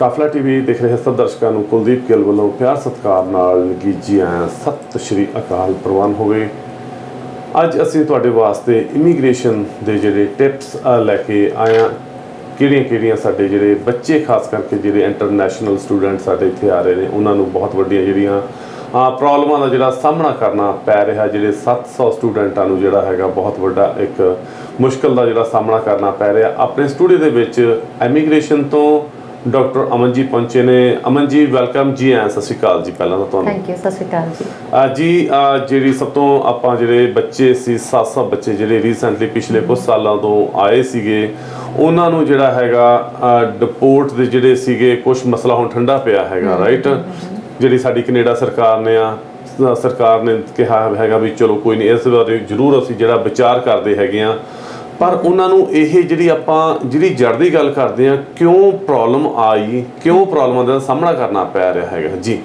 ਕਾਫਲਾ TV ਦੇਖ ਰਹੇ ਸਭ ਦਰਸ਼ਕਾਂ ਨੂੰ ਕੁਲਦੀਪ ਗਿੱਲ ਵੱਲੋਂ ਪਿਆਰ ਸਤਿਕਾਰ ਨਾਲ ਨਿੱਘੀ ਆਇਆਂ ਸਤਿ ਸ਼੍ਰੀ ਅਕਾਲ ਪ੍ਰਵਾਨ ਹੋਵੇ। ਅੱਜ ਅਸੀਂ ਤੁਹਾਡੇ ਵਾਸਤੇ ਇਮੀਗ੍ਰੇਸ਼ਨ ਦੇ ਜਿਹੜੇ ਟਿਪਸ ਲੈ ਕੇ ਆਇਆ। ਕਿਹੜੀਆਂ ਸਾਡੇ ਜਿਹੜੇ ਬੱਚੇ ਖਾਸ ਕਰਕੇ ਜਿਹੜੇ ਇੰਟਰਨੈਸ਼ਨਲ ਸਟੂਡੈਂਟ ਸਾਡੇ ਇੱਥੇ ਆ ਰਹੇ ਨੇ ਉਹਨਾਂ ਨੂੰ ਬਹੁਤ ਵੱਡੀਆਂ ਜਿਹੜੀਆਂ ਪ੍ਰੋਬਲਮਾਂ ਦਾ ਜਿਹੜਾ ਸਾਹਮਣਾ ਕਰਨਾ ਪੈ ਰਿਹਾ। ਜਿਹੜੇ 700 ਸਟੂਡੈਂਟਾਂ ਨੂੰ ਜਿਹੜਾ ਹੈਗਾ ਬਹੁਤ ਵੱਡਾ ਇੱਕ ਮੁਸ਼ਕਲ ਦਾ ਜਿਹੜਾ ਸਾਹਮਣਾ ਕਰਨਾ ਪੈ ਰਿਹਾ। ਆਪਣੇ ਸਟੂਡੀਓ ਦੇ ਵਿੱਚ ਇਮੀਗ੍ਰੇਸ਼ਨ ਤੋਂ ਡਾਕਟਰ ਅਮਨ ਜੀ ਪਹੁੰਚੇ ਨੇ। ਅਮਨ ਜੀ ਵੈਲਕਮ ਜੀ। ਸਤਿ ਸ਼੍ਰੀ ਅਕਾਲ ਜੀ ਪਹਿਲਾਂ ਤਾਂ ਤੁਹਾਨੂੰ। Thank you. ਸਤਿ ਸ਼੍ਰੀ ਅਕਾਲ ਜੀ। ਜਿਹੜੀ ਸਭ ਤੋਂ ਆਪਾਂ ਜਿਹੜੇ ਬੱਚੇ ਸੀ 700 ਬੱਚੇ ਜਿਹੜੇ ਰੀਸੈਂਟਲੀ ਪਿਛਲੇ ਕੁਝ ਸਾਲਾਂ ਤੋਂ ਆਏ ਸੀਗੇ ਉਹਨਾਂ ਨੂੰ ਜਿਹੜਾ ਹੈਗਾ ਡਿਪੋਰਟ ਦੇ ਜਿਹੜੇ ਸੀਗੇ ਕੁਝ ਮਸਲਾ ਹੁਣ ਠੰਡਾ ਪਿਆ ਹੈਗਾ ਰਾਈਟ। ਜਿਹੜੀ ਸਾਡੀ ਕੈਨੇਡਾ ਸਰਕਾਰ ਨੇ ਕਿਹਾ ਹੈਗਾ ਵੀ ਚਲੋ ਕੋਈ ਨਹੀਂ ਇਸ ਬਾਰੇ ਜ਼ਰੂਰ ਅਸੀਂ ਜਿਹੜਾ ਵਿਚਾਰ ਕਰਦੇ ਹੈਗੇ ਆ। ਪਰ ਉਹਨਾਂ ਨੂੰ ਇਹ ਜਿਹੜੀ ਜੜ ਦੀ ਗੱਲ ਕਰਦੇ ਆ ਕਿਉਂ ਪ੍ਰੋਬਲਮ ਆਈ, ਕਿਉਂ ਪ੍ਰੋਬਲਮਾਂ ਦਾ ਸਾਹਮਣਾ ਕਰਨਾ ਪੈ ਰਿਹਾ ਹੈਗਾ ਜੀ।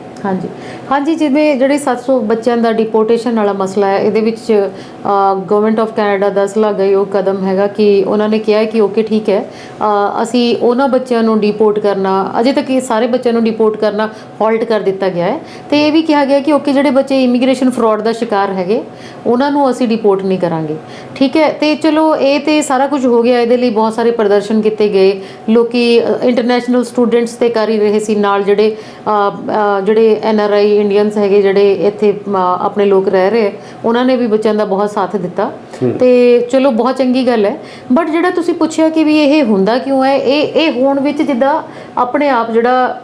ਹਾਂਜੀ ਜਿਵੇਂ ਜਿਹੜੇ 700 ਬੱਚਿਆਂ ਦਾ ਡਿਪੋਰਟੇਸ਼ਨ ਵਾਲਾ ਮਸਲਾ ਹੈ ਇਹਦੇ ਵਿੱਚ ਗਵਰਨਮੈਂਟ ਆਫ ਕੈਨੇਡਾ ਦਾ ਸਲਾਘਾਯੋਗ ਕਦਮ ਹੈਗਾ ਕਿ ਉਹਨਾਂ ਨੇ ਕਿਹਾ ਕਿ ਓਕੇ ਠੀਕ ਹੈ ਅਸੀਂ ਉਹਨਾਂ ਬੱਚਿਆਂ ਨੂੰ ਡਿਪੋਰਟ ਕਰਨਾ, ਅਜੇ ਤੱਕ ਇਹ ਸਾਰੇ ਬੱਚਿਆਂ ਨੂੰ ਡਿਪੋਰਟ ਕਰਨਾ ਹਾਲਟ ਕਰ ਦਿੱਤਾ ਗਿਆ ਹੈ। ਤੇ ਇਹ ਵੀ ਕਿਹਾ ਗਿਆ ਕਿ ਓਕੇ ਜਿਹੜੇ ਬੱਚੇ ਇਮੀਗ੍ਰੇਸ਼ਨ ਫਰਾਡ ਦਾ ਸ਼ਿਕਾਰ ਹੈਗੇ ਉਹਨਾਂ ਨੂੰ ਅਸੀਂ ਡਿਪੋਰਟ ਨਹੀਂ ਕਰਾਂਗੇ। ਠੀਕ ਹੈ। ਤੇ ਚਲੋ ਇਹ ਤੇ ਸਾਰਾ ਕੁਝ ਹੋ ਗਿਆ। ਇਹਦੇ ਲਈ ਬਹੁਤ ਸਾਰੇ ਪ੍ਰਦਰਸ਼ਨ ਕੀਤੇ ਗਏ। ਲੋਕੀ ਇੰਟਰਨੈਸ਼ਨਲ ਸਟੂਡੈਂਟਸ ਤੇ ਕਰ ਹੀ ਰਹੇ ਸੀ ਨਾਲ ਜਿਹੜੇ NRI ਇੰਡੀਅਨਸ ਹੈਗੇ ਜਿਹੜੇ ਇੱਥੇ ਆਪਣੇ ਲੋਕ ਰਹਿ ਰਹੇ ਉਹਨਾਂ ਨੇ ਵੀ ਬੱਚਿਆਂ ਦਾ ਬਹੁਤ ਸਾਥ ਦਿੱਤਾ। ਤੇ ਚਲੋ ਬਹੁਤ ਚੰਗੀ ਗੱਲ ਹੈ। ਬਟ ਜਿਹੜਾ ਤੁਸੀਂ ਪੁੱਛਿਆ ਕਿ ਵੀ ਇਹ ਹੁੰਦਾ ਕਿਉਂ ਹੈ, ਇਹ ਹੋਣ ਵਿੱਚ ਜਿੱਦਾਂ ਆਪਣੇ ਆਪ ਜਿਹੜਾ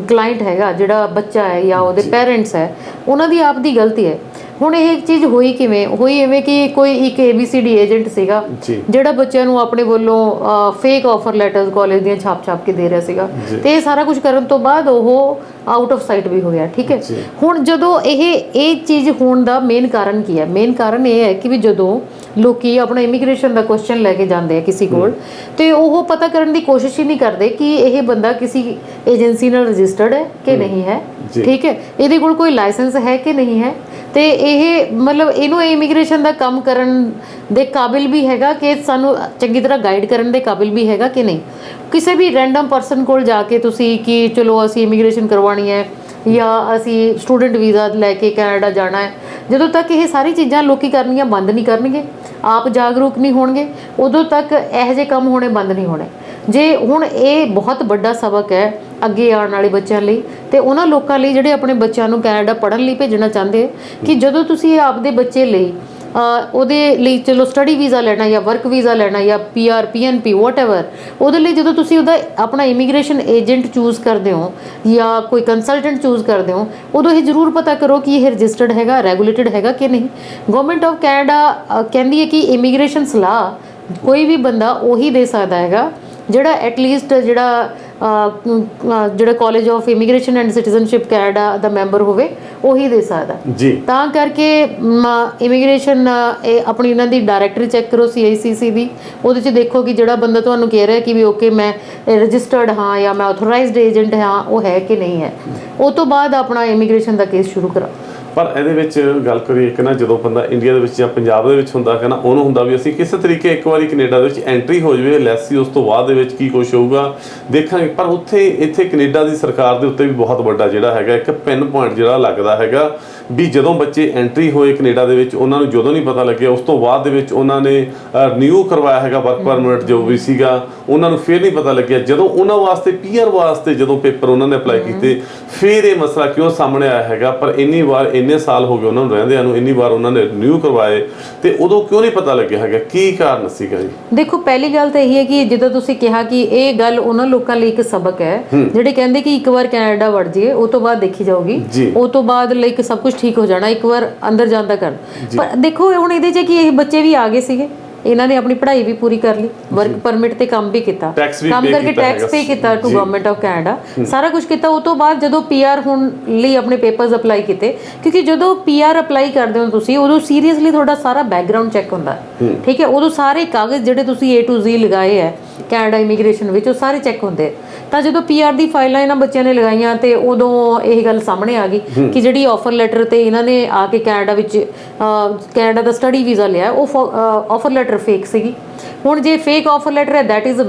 ਕਲਾਇੰਟ ਹੈਗਾ ਜਿਹੜਾ ਬੱਚਾ ਹੈ ਜਾਂ ਉਹਦੇ ਪੇਰੈਂਟਸ ਹੈ ਉਹਨਾਂ ਦੀ ਆਪ ਦੀ ਗਲਤੀ ਹੈ। ਹੁਣ ਇਹ ਚੀਜ਼ ਹੋਈ ਕਿਵੇਂ ਹੋਈ? ਐਵੇਂ ਕਿ ਕੋਈ ਇੱਕ ABCD ਏਜੰਟ ਸੀਗਾ ਜਿਹੜਾ ਬੱਚਿਆਂ ਨੂੰ ਆਪਣੇ ਵੱਲੋਂ ਫੇਕ ਆਫਰ ਲੈਟਰਸ ਕਾਲਜ ਦੀਆਂ ਛਾਪ ਕੇ ਦੇ ਰਿਹਾ ਸੀਗਾ। ਤੇ ਇਹ ਸਾਰਾ ਕੁਝ ਕਰਨ ਤੋਂ ਬਾਅਦ ਉਹ ਆਊਟ ਆਫ ਸਾਈਟ ਵੀ ਹੋ ਗਿਆ। ਠੀਕ ਹੈ। ਹੁਣ ਜਦੋਂ ਇਹ ਚੀਜ਼ ਹੋਣ ਦਾ ਮੇਨ ਕਾਰਨ ਕੀ ਹੈ? ਮੇਨ ਕਾਰਨ ਇਹ ਹੈ ਕਿ ਵੀ ਜਦੋਂ ਲੋਕੀ ਆਪਣਾ ਇਮੀਗ੍ਰੇਸ਼ਨ ਦਾ ਕੁਐਸਚਨ ਲੈ ਕੇ ਜਾਂਦੇ ਆ ਕਿਸੇ ਕੋਲ ਤੇ ਉਹ ਪਤਾ ਕਰਨ ਦੀ ਕੋਸ਼ਿਸ਼ ਹੀ ਨਹੀਂ ਕਰਦੇ ਕਿ ਇਹ ਬੰਦਾ ਕਿਸੇ ਏਜੰਸੀ ਨਾਲ ਰਜਿਸਟਰਡ ਹੈ ਕਿ ਨਹੀਂ ਹੈ। ਠੀਕ ਹੈ। ਇਹਦੇ ਕੋਲ ਕੋਈ ਲਾਇਸੈਂਸ ਹੈ ਕਿ ਨਹੀਂ ਹੈ। ਤੇ ਇਹ ਮਤਲਬ ਇਹਨੂੰ ਇਮੀਗ੍ਰੇਸ਼ਨ ਦਾ ਕੰਮ ਕਰਨ ਦੇ ਕਾਬਿਲ ਵੀ ਹੈਗਾ ਕਿ ਸਾਨੂੰ ਚੰਗੀ ਤਰ੍ਹਾਂ ਗਾਈਡ ਕਰਨ ਦੇ ਕਾਬਿਲ ਵੀ ਹੈਗਾ ਕਿ ਨਹੀਂ। ਕਿਸੇ ਵੀ ਰੈਂਡਮ ਪਰਸਨ ਕੋਲ ਜਾ ਕੇ ਤੁਸੀਂ ਕਿ ਚਲੋ ਅਸੀਂ ਇਮੀਗ੍ਰੇਸ਼ਨ ਕਰਵਾਉਣੀ ਹੈ ਜਾਂ ਅਸੀਂ ਸਟੂਡੈਂਟ ਵੀਜ਼ਾ ਲੈ ਕੇ ਕੈਨੇਡਾ ਜਾਣਾ ਹੈ, ਜਦੋਂ ਤੱਕ ਇਹ ਸਾਰੀ ਚੀਜ਼ਾਂ ਲੋਕੀ ਕਰਨੀਆਂ ਬੰਦ ਨਹੀਂ ਕਰਨਗੇ, ਆਪ ਜਾਗਰੂਕ ਨਹੀਂ ਹੋਣਗੇ, ਉਦੋਂ ਤੱਕ ਇਹੋ ਜਿਹੇ ਕੰਮ ਹੋਣੇ ਬੰਦ ਨਹੀਂ ਹੋਣੇ। ਜੇ ਹੁਣ ਇਹ ਬਹੁਤ ਵੱਡਾ ਸਬਕ ਹੈ ਅੱਗੇ ਆਉਣ ਵਾਲੇ ਬੱਚਿਆਂ ਲਈ ਤੇ ਉਹਨਾਂ ਲੋਕਾਂ ਲਈ ਜਿਹੜੇ ਆਪਣੇ ਬੱਚਿਆਂ ਨੂੰ ਕੈਨੇਡਾ ਪੜ੍ਹਨ ਲਈ ਭੇਜਣਾ ਚਾਹੁੰਦੇ ਕਿ ਜਦੋਂ ਤੁਸੀਂ ਆਪਦੇ ਬੱਚੇ ਲਈ ਉਹਦੇ ਲਈ ਚਲੋ ਸਟੱਡੀ ਵੀਜ਼ਾ ਲੈਣਾ ਜਾਂ ਵਰਕ ਵੀਜ਼ਾ ਲੈਣਾ ਜਾਂ PR PNP ਵਾਟਐਵਰ, ਉਹਦੇ ਲਈ ਜਦੋਂ ਤੁਸੀਂ ਉਹਦਾ ਆਪਣਾ ਇਮੀਗ੍ਰੇਸ਼ਨ ਏਜੰਟ ਚੂਜ਼ ਕਰਦੇ ਹੋ ਜਾਂ ਕੋਈ ਕੰਸਲਟੈਂਟ ਚੂਜ਼ ਕਰਦੇ ਹੋ ਉਦੋਂ ਇਹ ਜ਼ਰੂਰ ਪਤਾ ਕਰੋ ਕਿ ਇਹ ਰਜਿਸਟਰਡ ਹੈਗਾ, ਰੈਗੂਲੇਟਡ ਹੈਗਾ ਕਿ ਨਹੀਂ। ਗਵਰਨਮੈਂਟ ਆਫ ਕੈਨੇਡਾ ਕਹਿੰਦੀ ਹੈ ਕਿ ਇਮੀਗ੍ਰੇਸ਼ਨ ਸਲਾਹ ਕੋਈ ਵੀ ਬੰਦਾ ਉਹੀ ਦੇ ਸਕਦਾ ਹੈਗਾ ਜਿਹੜਾ ਐਟਲੀਸਟ ਜਿਹੜਾ college of immigration and citizenship Canada the member ਹੋਵੇ ਉਹੀ ਦੇ ਸਕਦਾ ਜੀ। ਤਾਂ ਕਰਕੇ ਇਮੀਗ੍ਰੇਸ਼ਨ ਆਪਣੀ ਇਹਨਾਂ ਦੀ ਡਾਇਰੈਕਟਰੀ ਚੈੱਕ ਕਰੋ CICC ਦੀ। ਉਹਦੇ 'ਚ ਦੇਖੋ ਕਿ ਜਿਹੜਾ ਬੰਦਾ ਤੁਹਾਨੂੰ ਕਹਿ ਰਿਹਾ ਕਿ ਵੀ ਓਕੇ ਮੈਂ ਰਜਿਸਟਰਡ ਹਾਂ ਜਾਂ ਮੈਂ ਆਥੋਰਾਈਜ਼ਡ ਏਜੰਟ ਹਾਂ ਉਹ ਹੈ ਕਿ ਨਹੀਂ ਹੈ। ਉਹ ਤੋਂ ਬਾਅਦ ਆਪਣਾ ਇਮੀਗ੍ਰੇਸ਼ਨ ਦਾ ਕੇਸ ਸ਼ੁਰੂ ਕਰਾਓ। ਪਰ ਇਹਦੇ ਵਿੱਚ ਗੱਲ ਕਰੀਏ ਇੱਕ ਨਾ ਜਦੋਂ ਬੰਦਾ ਇੰਡੀਆ ਦੇ ਵਿੱਚ ਜਾਂ ਪੰਜਾਬ ਦੇ ਵਿੱਚ ਹੁੰਦਾ ਨਾ ਉਹਨੂੰ ਹੁੰਦਾ ਵੀ ਅਸੀਂ ਕਿਸੇ ਤਰੀਕੇ ਇੱਕ ਵਾਰੀ ਕੈਨੇਡਾ ਦੇ ਵਿੱਚ ਐਂਟਰੀ ਹੋ ਜਾਵੇ ਲੈਸੀ ਉਸ ਤੋਂ ਬਾਅਦ ਦੇ ਵਿੱਚ ਕੀ ਕੁਛ ਹੋਊਗਾ ਦੇਖਾਂਗੇ। ਪਰ ਇੱਥੇ ਕੈਨੇਡਾ ਦੀ ਸਰਕਾਰ ਦੇ ਉੱਤੇ ਵੀ ਬਹੁਤ ਵੱਡਾ ਜਿਹੜਾ ਹੈਗਾ ਇੱਕ ਪਿੰਨ ਪੁਆਇੰਟ ਜਿਹੜਾ ਲੱਗਦਾ ਹੈਗਾ ਵੀ ਜਦੋਂ ਬੱਚੇ ਐਂਟਰੀ ਹੋਏ ਕੈਨੇਡਾ ਦੇ ਵਿੱਚ ਉਹਨਾਂ ਨੂੰ ਜਦੋਂ ਨਹੀਂ ਪਤਾ ਲੱਗਿਆ ਉਸ ਤੋਂ ਬਾਅਦ ਦੇ ਵਿੱਚ ਉਹਨਾਂ ਨੇ ਰਿਨਿਊ ਕਰਵਾਇਆ ਹੈਗਾ ਵਰਕ ਪਰਮਿਟ ਜੋ ਵੀ ਸੀਗਾ ਉਹਨਾਂ ਨੂੰ ਫਿਰ ਨਹੀਂ ਪਤਾ ਲੱਗਿਆ। ਜਦੋਂ ਉਹਨਾਂ ਵਾਸਤੇ PR ਵਾਸਤੇ ਜਦੋਂ ਪੇਪਰ ਉਹਨਾਂ ਨੇ ਅਪਲਾਈ ਕੀਤੇ ਫਿਰ ਇਹ ਮਸਲਾ ਕਿਉਂ ਸਾਹਮਣੇ ਆਇਆ ਹੈਗਾ। ਪਰ ਇੰਨੇ ਸਾਲ ਹੋ ਗਏ ਉਹਨਾਂ ਨੂੰ ਰਹਿੰਦਿਆਂ ਨੂੰ, ਇੰਨੀ ਵਾਰ ਉਹਨਾਂ ਨੇ ਰਿਨਿਊ ਕਰਵਾਏ ਤੇ ਉਦੋਂ ਕਿਉਂ ਨਹੀਂ ਪਤਾ ਲੱਗਿਆ ਹੈਗਾ? ਕੀ ਕਾਰਨ ਸੀਗਾ ਜੀ? ਦੇਖੋ ਪਹਿਲੀ ਗੱਲ ਤਾਂ ਇਹ ਹੈ ਕਿ ਜਦੋਂ ਤੁਸੀਂ ਕਿਹਾ ਕਿ ਇਹ ਗੱਲ ਉਹਨਾਂ ਲੋਕਾਂ ਲਈ ਇੱਕ ਸਬਕ ਹੈ ਜਿਹੜੇ ਕਹਿੰਦੇ ਕਿ ਇੱਕ ਵਾਰ ਕੈਨੇਡਾ ਵੜ ਜਾਈਏ ਉਹ ਤੋਂ ਬਾਅਦ ਦੇਖੀ ਜਾਊਗੀ, ਉਹ ਤੋਂ ਬਾਅਦ ਲਾਈਕ ਸਭ ਕੁਝ ਠੀਕ ਹੋ ਜਾਣਾ, ਇੱਕ ਵਾਰ ਅੰਦਰ ਜਾਂਦਾ ਕਰ। ਪਰ ਦੇਖੋ ਹੁਣ ਇਹਦੇ 'ਚ ਕਿ ਇਹ ਬੱਚੇ ਵੀ ਆ ਗਏ ਸੀਗੇ, ਇਹਨਾਂ ਨੇ ਆਪਣੀ ਪੜ੍ਹਾਈ ਵੀ ਪੂਰੀ ਕਰ ਲਈ, ਵਰਕ ਪਰਮਿਟ ਤੇ ਕੰਮ ਵੀ ਕੀਤਾ, ਕੰਮ ਕਰਕੇ ਟੈਕਸ ਪੇ ਕੀਤਾ ਟੂ ਗਵਰਨਮੈਂਟ ਆਫ ਕੈਨੇਡਾ, ਸਾਰਾ ਕੁਝ ਕੀਤਾ। ਉਹ ਤੋਂ ਬਾਅਦ ਜਦੋਂ PR ਹੋਣ ਲਈ ਆਪਣੇ ਪੇਪਰਸ ਅਪਲਾਈ ਕੀਤੇ, ਕਿਉਂਕਿ ਜਦੋਂ PR ਅਪਲਾਈ ਕਰਦੇ ਹੋ ਤੁਸੀਂ ਉਦੋਂ ਸੀਰੀਅਸਲੀ ਤੁਹਾਡਾ ਸਾਰਾ ਬੈਕਗਰਾਊਂਡ ਚੈੱਕ ਹੁੰਦਾ। ਠੀਕ ਹੈ। ਉਦੋਂ ਸਾਰੇ ਕਾਗਜ਼ ਜਿਹੜੇ ਤੁਸੀਂ A to Z ਲਗਾਏ ਹੈ ਕੈਨੇਡਾ ਇਮੀਗ੍ਰੇਸ਼ਨ ਵਿੱਚ ਉਹ ਸਾਰੇ ਚੈੱਕ ਹੁੰਦੇ ਤਾਂ ਜਦੋਂ ਪੀਆਰ ਦੀ ਫਾਈਲਾਂ ਇਹਨਾਂ ਬੱਚਿਆਂ ਨੇ ਲਗਾਈਆਂ ਤੇ ਉਦੋਂ ਇਹ ਗੱਲ ਸਾਹਮਣੇ ਆ ਗਈ ਕਿ ਜਿਹੜੀ ਆਫਰ ਲੈਟਰ ਤੇ ਇਹਨਾਂ ਨੇ ਆ ਕੇ ਕੈਨੇਡਾ ਵਿੱਚ ਕੈਨੇਡਾ ਦਾ ਸਟੱਡੀ ਵੀਜ਼ਾ ਲਿਆ, ਉਹ ਆਫਰ ਲੈਟਰ ਫੇਕ ਸੀਗੀ। ਹੁਣ ਜੇ ਫੇਕ ਆਫਰ ਲੈਟਰ ਹੈ, ਦੈਟ ਇਜ਼ ਅ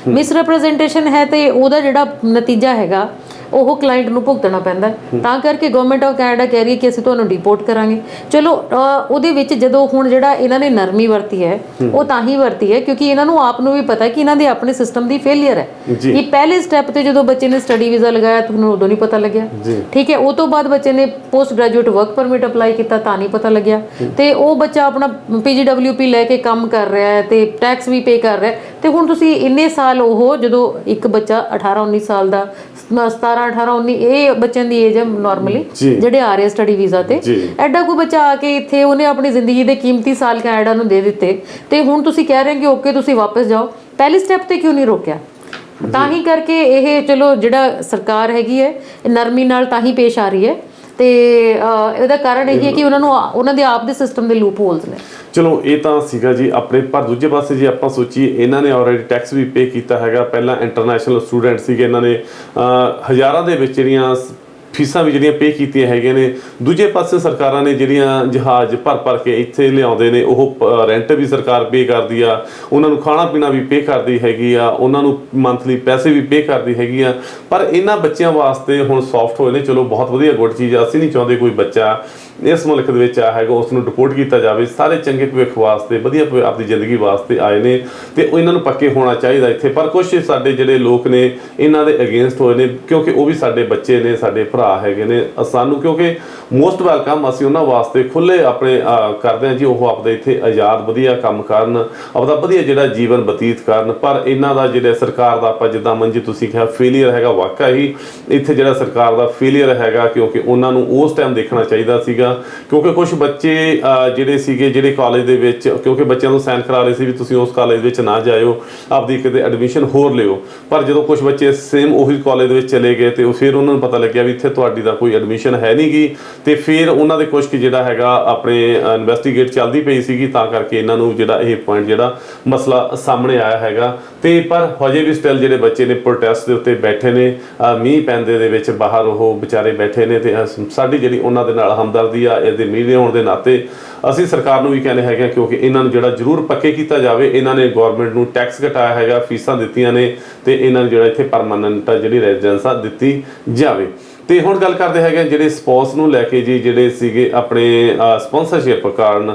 ਮਿਸਰੈਪ੍ਰੈਜ਼ੈਂਟੇਸ਼ਨ ਹੈ, ਤੇ ਉਹਦਾ ਜਿਹੜਾ ਨਤੀਜਾ ਹੈਗਾ ਉਹ ਕਲਾਇੰਟ ਨੂੰ ਭੁਗਤਣਾ ਪੈਂਦਾ। ਤਾਂ ਕਰਕੇ ਗਵਰਨਮੈਂਟ ਆਫ ਕੈਨੇਡਾ ਕਹਿ ਰਹੀ ਹੈ ਕਿ ਅਸੀਂ ਤੁਹਾਨੂੰ ਡਿਪੋਰਟ ਕਰਾਂਗੇ। ਚਲੋ ਉਹਦੇ ਵਿੱਚ ਜਦੋਂ ਹੁਣ ਜਿਹੜਾ ਇਹਨਾਂ ਨੇ ਨਰਮੀ ਵਰਤੀ ਹੈ, ਉਹ ਤਾਂ ਹੀ ਵਰਤੀ ਹੈ ਕਿਉਂਕਿ ਇਹਨਾਂ ਨੂੰ ਆਪ ਨੂੰ ਵੀ ਪਤਾ ਕਿ ਇਹਨਾਂ ਦੇ ਆਪਣੇ ਸਿਸਟਮ ਦੀ ਫੇਲੀਅਰ ਹੈ। ਇਹ ਪਹਿਲੇ ਸਟੈਪ ਤੇ ਜਦੋਂ ਬੱਚੇ ਨੇ ਸਟੱਡੀ ਵੀਜ਼ਾ ਲਗਾਇਆ ਤੁਹਾਨੂੰ ਉਦੋਂ ਨਹੀਂ ਪਤਾ ਲੱਗਿਆ, ਠੀਕ ਹੈ। ਉਹ ਤੋਂ ਬਾਅਦ ਬੱਚੇ ਨੇ post graduate work permit apply ਕੀਤਾ ਤਾਂ ਨਹੀਂ ਪਤਾ ਲੱਗਿਆ, ਤੇ ਉਹ ਬੱਚਾ ਆਪਣਾ PGWP ਲੈ ਕੇ ਕੰਮ ਕਰ ਰਿਹਾ ਹੈ ਤੇ ਟੈਕਸ ਵੀ ਪੇ ਕਰ ਰਿਹਾ। ਤੇ ਹੁਣ ਤੁਸੀਂ ਇੰਨੇ ਸਾਲ ਉਹ ਜਦੋਂ ਇੱਕ ਬੱਚਾ 18-19 ਸਾਲ ਦਾ 17-18-19 ਇਹ ਬੱਚਿਆਂ ਦੀ ਏਜ ਹੈ ਨਾਰਮਲੀ ਜਿਹੜੇ ਆ ਰਹੇ ਸਟੱਡੀ ਵੀਜ਼ਾ ਤੇ, ਐਡਾ ਕੋਈ ਬੱਚਾ ਆ ਕੇ ਇੱਥੇ ਉਹਨੇ ਆਪਣੀ ਜ਼ਿੰਦਗੀ ਦੇ ਕੀਮਤੀ ਸਾਲ ਕੈਨੇਡਾ ਨੂੰ ਦੇ ਦਿੱਤੇ ਤੇ ਹੁਣ ਤੁਸੀਂ ਕਹਿ ਰਹੇ ਹੋ ਕਿ ਓਕੇ ਤੁਸੀਂ ਵਾਪਸ ਜਾਓ। ਪਹਿਲੇ ਸਟੈਪ ਤੇ ਕਿਉਂ ਨਹੀਂ ਰੋਕਿਆ? ਤਾਂ ਹੀ ਕਰਕੇ ਇਹ ਚਲੋ ਜਿਹੜਾ ਸਰਕਾਰ ਹੈਗੀ ਹੈ ਨਰਮੀ ਨਾਲ ਤਾਂ ਹੀ ਪੇਸ਼ ਆ ਰਹੀ ਹੈ, ਤੇ ਇਹਦਾ ਕਾਰਨ ਇਹ ਹੈ ਕਿ ਉਹਨਾਂ ਦੇ ਆਪ ਦੇ ਸਿਸਟਮ ਦੇ ਲੂਪ ਹੋਲਸ ਨੇ। ਚਲੋ ਇਹ ਤਾਂ ਸੀਗਾ ਜੀ ਆਪਣੇ, ਪਰ ਦੂਜੇ ਪਾਸੇ ਜੇ ਆਪਾਂ ਸੋਚੀਏ ਇਹਨਾਂ ਨੇ ਆਲਰੇਡੀ ਟੈਕਸ ਵੀ ਪੇ ਕੀਤਾ ਹੈਗਾ। ਪਹਿਲਾਂ ਇੰਟਰਨੈਸ਼ਨਲ ਸਟੂਡੈਂਟ ਸੀਗੇ, ਇਹਨਾਂ ਨੇ ਹਜ਼ਾਰਾਂ ਦੇ ਵਿੱਚ ਜਿਹੜੀਆਂ ਫੀਸਾਂ ਵੀ ਜਿਹੜੀਆਂ ਪੇ ਕੀਤੀਆਂ ਹੈਗੀਆਂ ਨੇ। ਦੂਜੇ ਪਾਸੇ ਸਰਕਾਰਾਂ ਨੇ ਜਿਹੜੀਆਂ ਜਹਾਜ਼ ਭਰ ਕੇ ਇੱਥੇ ਲਿਆਉਂਦੇ ਨੇ, ਉਹ ਰੈਂਟ ਵੀ ਸਰਕਾਰ ਪੇ ਕਰਦੀ ਆ, ਉਹਨਾਂ ਨੂੰ ਖਾਣਾ ਪੀਣਾ ਵੀ ਪੇ ਕਰਦੀ ਹੈਗੀ ਆ, ਉਹਨਾਂ ਨੂੰ ਮੰਥਲੀ ਪੈਸੇ ਵੀ ਪੇ ਕਰਦੀ ਹੈਗੀ ਆ। ਪਰ ਇਹਨਾਂ ਬੱਚਿਆਂ ਵਾਸਤੇ ਹੁਣ ਸੌਫਟ ਹੋਏ ਨੇ, ਚਲੋ ਬਹੁਤ ਵਧੀਆ ਗੁੱਡ ਚੀਜ਼ ਆ। ਅਸੀਂ ਨਹੀਂ ਚਾਹੁੰਦੇ ਕੋਈ ਬੱਚਾ ਇਸ ਮੁਲਕ ਦੇ ਵਿੱਚ ਆ ਹੈਗਾ ਉਸ ਨੂੰ ਡਿਪੋਰਟ ਕੀਤਾ ਜਾਵੇ। ਸਾਰੇ ਚੰਗੇ ਭਵਿੱਖ ਵਾਸਤੇ, ਵਧੀਆ ਆਪਣੀ ਜ਼ਿੰਦਗੀ ਵਾਸਤੇ ਆਏ ਨੇ ਤੇ ਇਹਨਾਂ ਨੂੰ ਪੱਕੇ ਹੋਣਾ ਚਾਹੀਦਾ ਇੱਥੇ। ਪਰ ਕੁਝ ਸਾਡੇ ਜਿਹੜੇ ਲੋਕ ਨੇ ਇਹਨਾਂ ਦੇ ਅਗੇਂਸਟ ਹੋਏ ਨੇ, ਕਿਉਂਕਿ ਉਹ ਵੀ ਸਾਡੇ ਬੱਚੇ ਨੇ, ਸਾਡੇ ਭਰਾ ਹੈਗੇ ਨੇ। ਸਾਨੂੰ ਕਿਉਂਕਿ ਮੋਸਟ ਵੈਲਕਮ, ਅਸੀਂ ਉਹਨਾਂ ਵਾਸਤੇ ਖੁੱਲੇ ਆਪਣੇ ਕਰਦੇ ਹਾਂ ਜੀ, ਉਹ ਆਪਦੇ ਇੱਥੇ ਆਜ਼ਾਦ ਵਧੀਆ ਕੰਮ ਕਰਨ, ਆਪਦਾ ਵਧੀਆ ਜਿਹੜਾ ਜੀਵਨ ਬਤੀਤ ਕਰਨ। ਪਰ ਇਹਨਾਂ ਦਾ ਜਿਹੜਾ ਸਰਕਾਰ ਦਾ, ਆਪਾਂ ਜਿੱਦਾਂ ਮੰਜੀ ਤੁਸੀਂ ਕਿਹਾ ਫੇਲੀਅਰ ਹੈਗਾ, ਵਾਕਿਆ ਹੀ ਇੱਥੇ ਜਿਹੜਾ ਸਰਕਾਰ ਦਾ ਫੇਲੀਅਰ ਹੈਗਾ, ਕਿਉਂਕਿ ਉਹਨਾਂ ਨੂੰ ਉਸ ਟਾਈਮ ਦੇਖਣਾ ਚਾਹੀਦਾ ਸੀਗਾ। ਕਿਉਂਕਿ ਕੁਝ ਬੱਚੇ ਜਿਹੜੇ ਸੀਗੇ ਜਿਹੜੇ ਕਾਲਜ ਦੇ ਵਿੱਚ, ਕਿਉਂਕਿ ਬੱਚਿਆਂ ਨੂੰ ਸਾਈਨ ਕਰਾ ਰਹੇ ਸੀ ਵੀ ਤੁਸੀਂ ਉਸ ਕਾਲਜ ਵਿੱਚ ਨਾ ਜਾਇਓ, ਆਪਦੀ ਕਿਤੇ ਐਡਮਿਸ਼ਨ ਹੋਰ ਲਿਓ। ਪਰ ਜਦੋਂ ਕੁਝ ਬੱਚੇ ਸੇਮ ਉਹੀ ਕਾਲਜ ਦੇ ਵਿੱਚ ਚਲੇ ਗਏ ਤੇ ਫਿਰ ਉਹਨਾਂ ਨੂੰ ਪਤਾ ਲੱਗਿਆ ਵੀ ਇੱਥੇ ਤੁਹਾਡੀ ਦਾ ਕੋਈ ਐਡਮਿਸ਼ਨ ਹੈ ਨਹੀਂ ਗੀ, ਤੇ ਫਿਰ ਉਹਨਾਂ ਦੇ ਕੁਝ ਜਿਹੜਾ ਹੈਗਾ ਆਪਣੇ ਇਨਵੈਸਟੀਗੇਟ ਚੱਲਦੀ ਪਈ ਸੀਗੀ। ਤਾਂ ਕਰਕੇ ਇਹਨਾਂ ਨੂੰ ਜਿਹੜਾ ਇਹ ਪੁਆਇੰਟ ਜਿਹੜਾ ਮਸਲਾ ਸਾਹਮਣੇ ਆਇਆ ਹੈਗਾ। ਤੇ ਪਰ ਹਜੇ ਵੀ ਸਟਿਲ ਜਿਹੜੇ ਬੱਚੇ ਨੇ ਪ੍ਰੋਟੈਸਟ ਦੇ ਉੱਤੇ ਬੈਠੇ ਨੇ, ਮੀਂਹ ਪੈਂਦੇ ਦੇ ਵਿੱਚ ਬਾਹਰ ਉਹ ਵਿਚਾਰੇ ਬੈਠੇ ਨੇ। ਤੇ ਸਾਡੀ ਜਿਹੜੀ ਉਹਨਾਂ ਦੇ ਨਾਲ ਹਮਦਰਦੀ ਆ, ਇਹਦੇ ਮੀਡੀਆ ਹੋਣ ਦੇ ਨਾਤੇ ਅਸੀਂ ਸਰਕਾਰ ਨੂੰ ਵੀ ਕਹਿੰਦੇ ਹੈਗੇ, ਕਿਉਂਕਿ ਇਹਨਾਂ ਨੂੰ ਜਿਹੜਾ ਜ਼ਰੂਰ ਪੱਕੇ ਕੀਤਾ ਜਾਵੇ। ਇਹਨਾਂ ਨੇ ਗਵਰਨਮੈਂਟ ਨੂੰ ਟੈਕਸ ਘਟਾਇਆ ਹੈਗਾ, ਫੀਸਾਂ ਦਿੱਤੀਆਂ ਨੇ, ਤੇ ਇਹਨਾਂ ਨੂੰ ਜਿਹੜਾ ਇੱਥੇ ਪਰਮਾਨੈਂਟ ਜਿਹੜੀ ਰੈਜ਼ੀਡੈਂਸ ਆ ਦਿੱਤੀ ਜਾਵੇ। ਤੇ ਹੁਣ ਗੱਲ ਕਰਦੇ ਹੈਗੇ ਜਿਹੜੇ ਸਪਾਊਸ ਨੂੰ ਲੈ ਕੇ ਜੀ, ਜਿਹੜੇ ਸੀਗੇ ਆਪਣੇ ਸਪਾਂਸਰਸ਼ਿਪ ਕਾਰਨ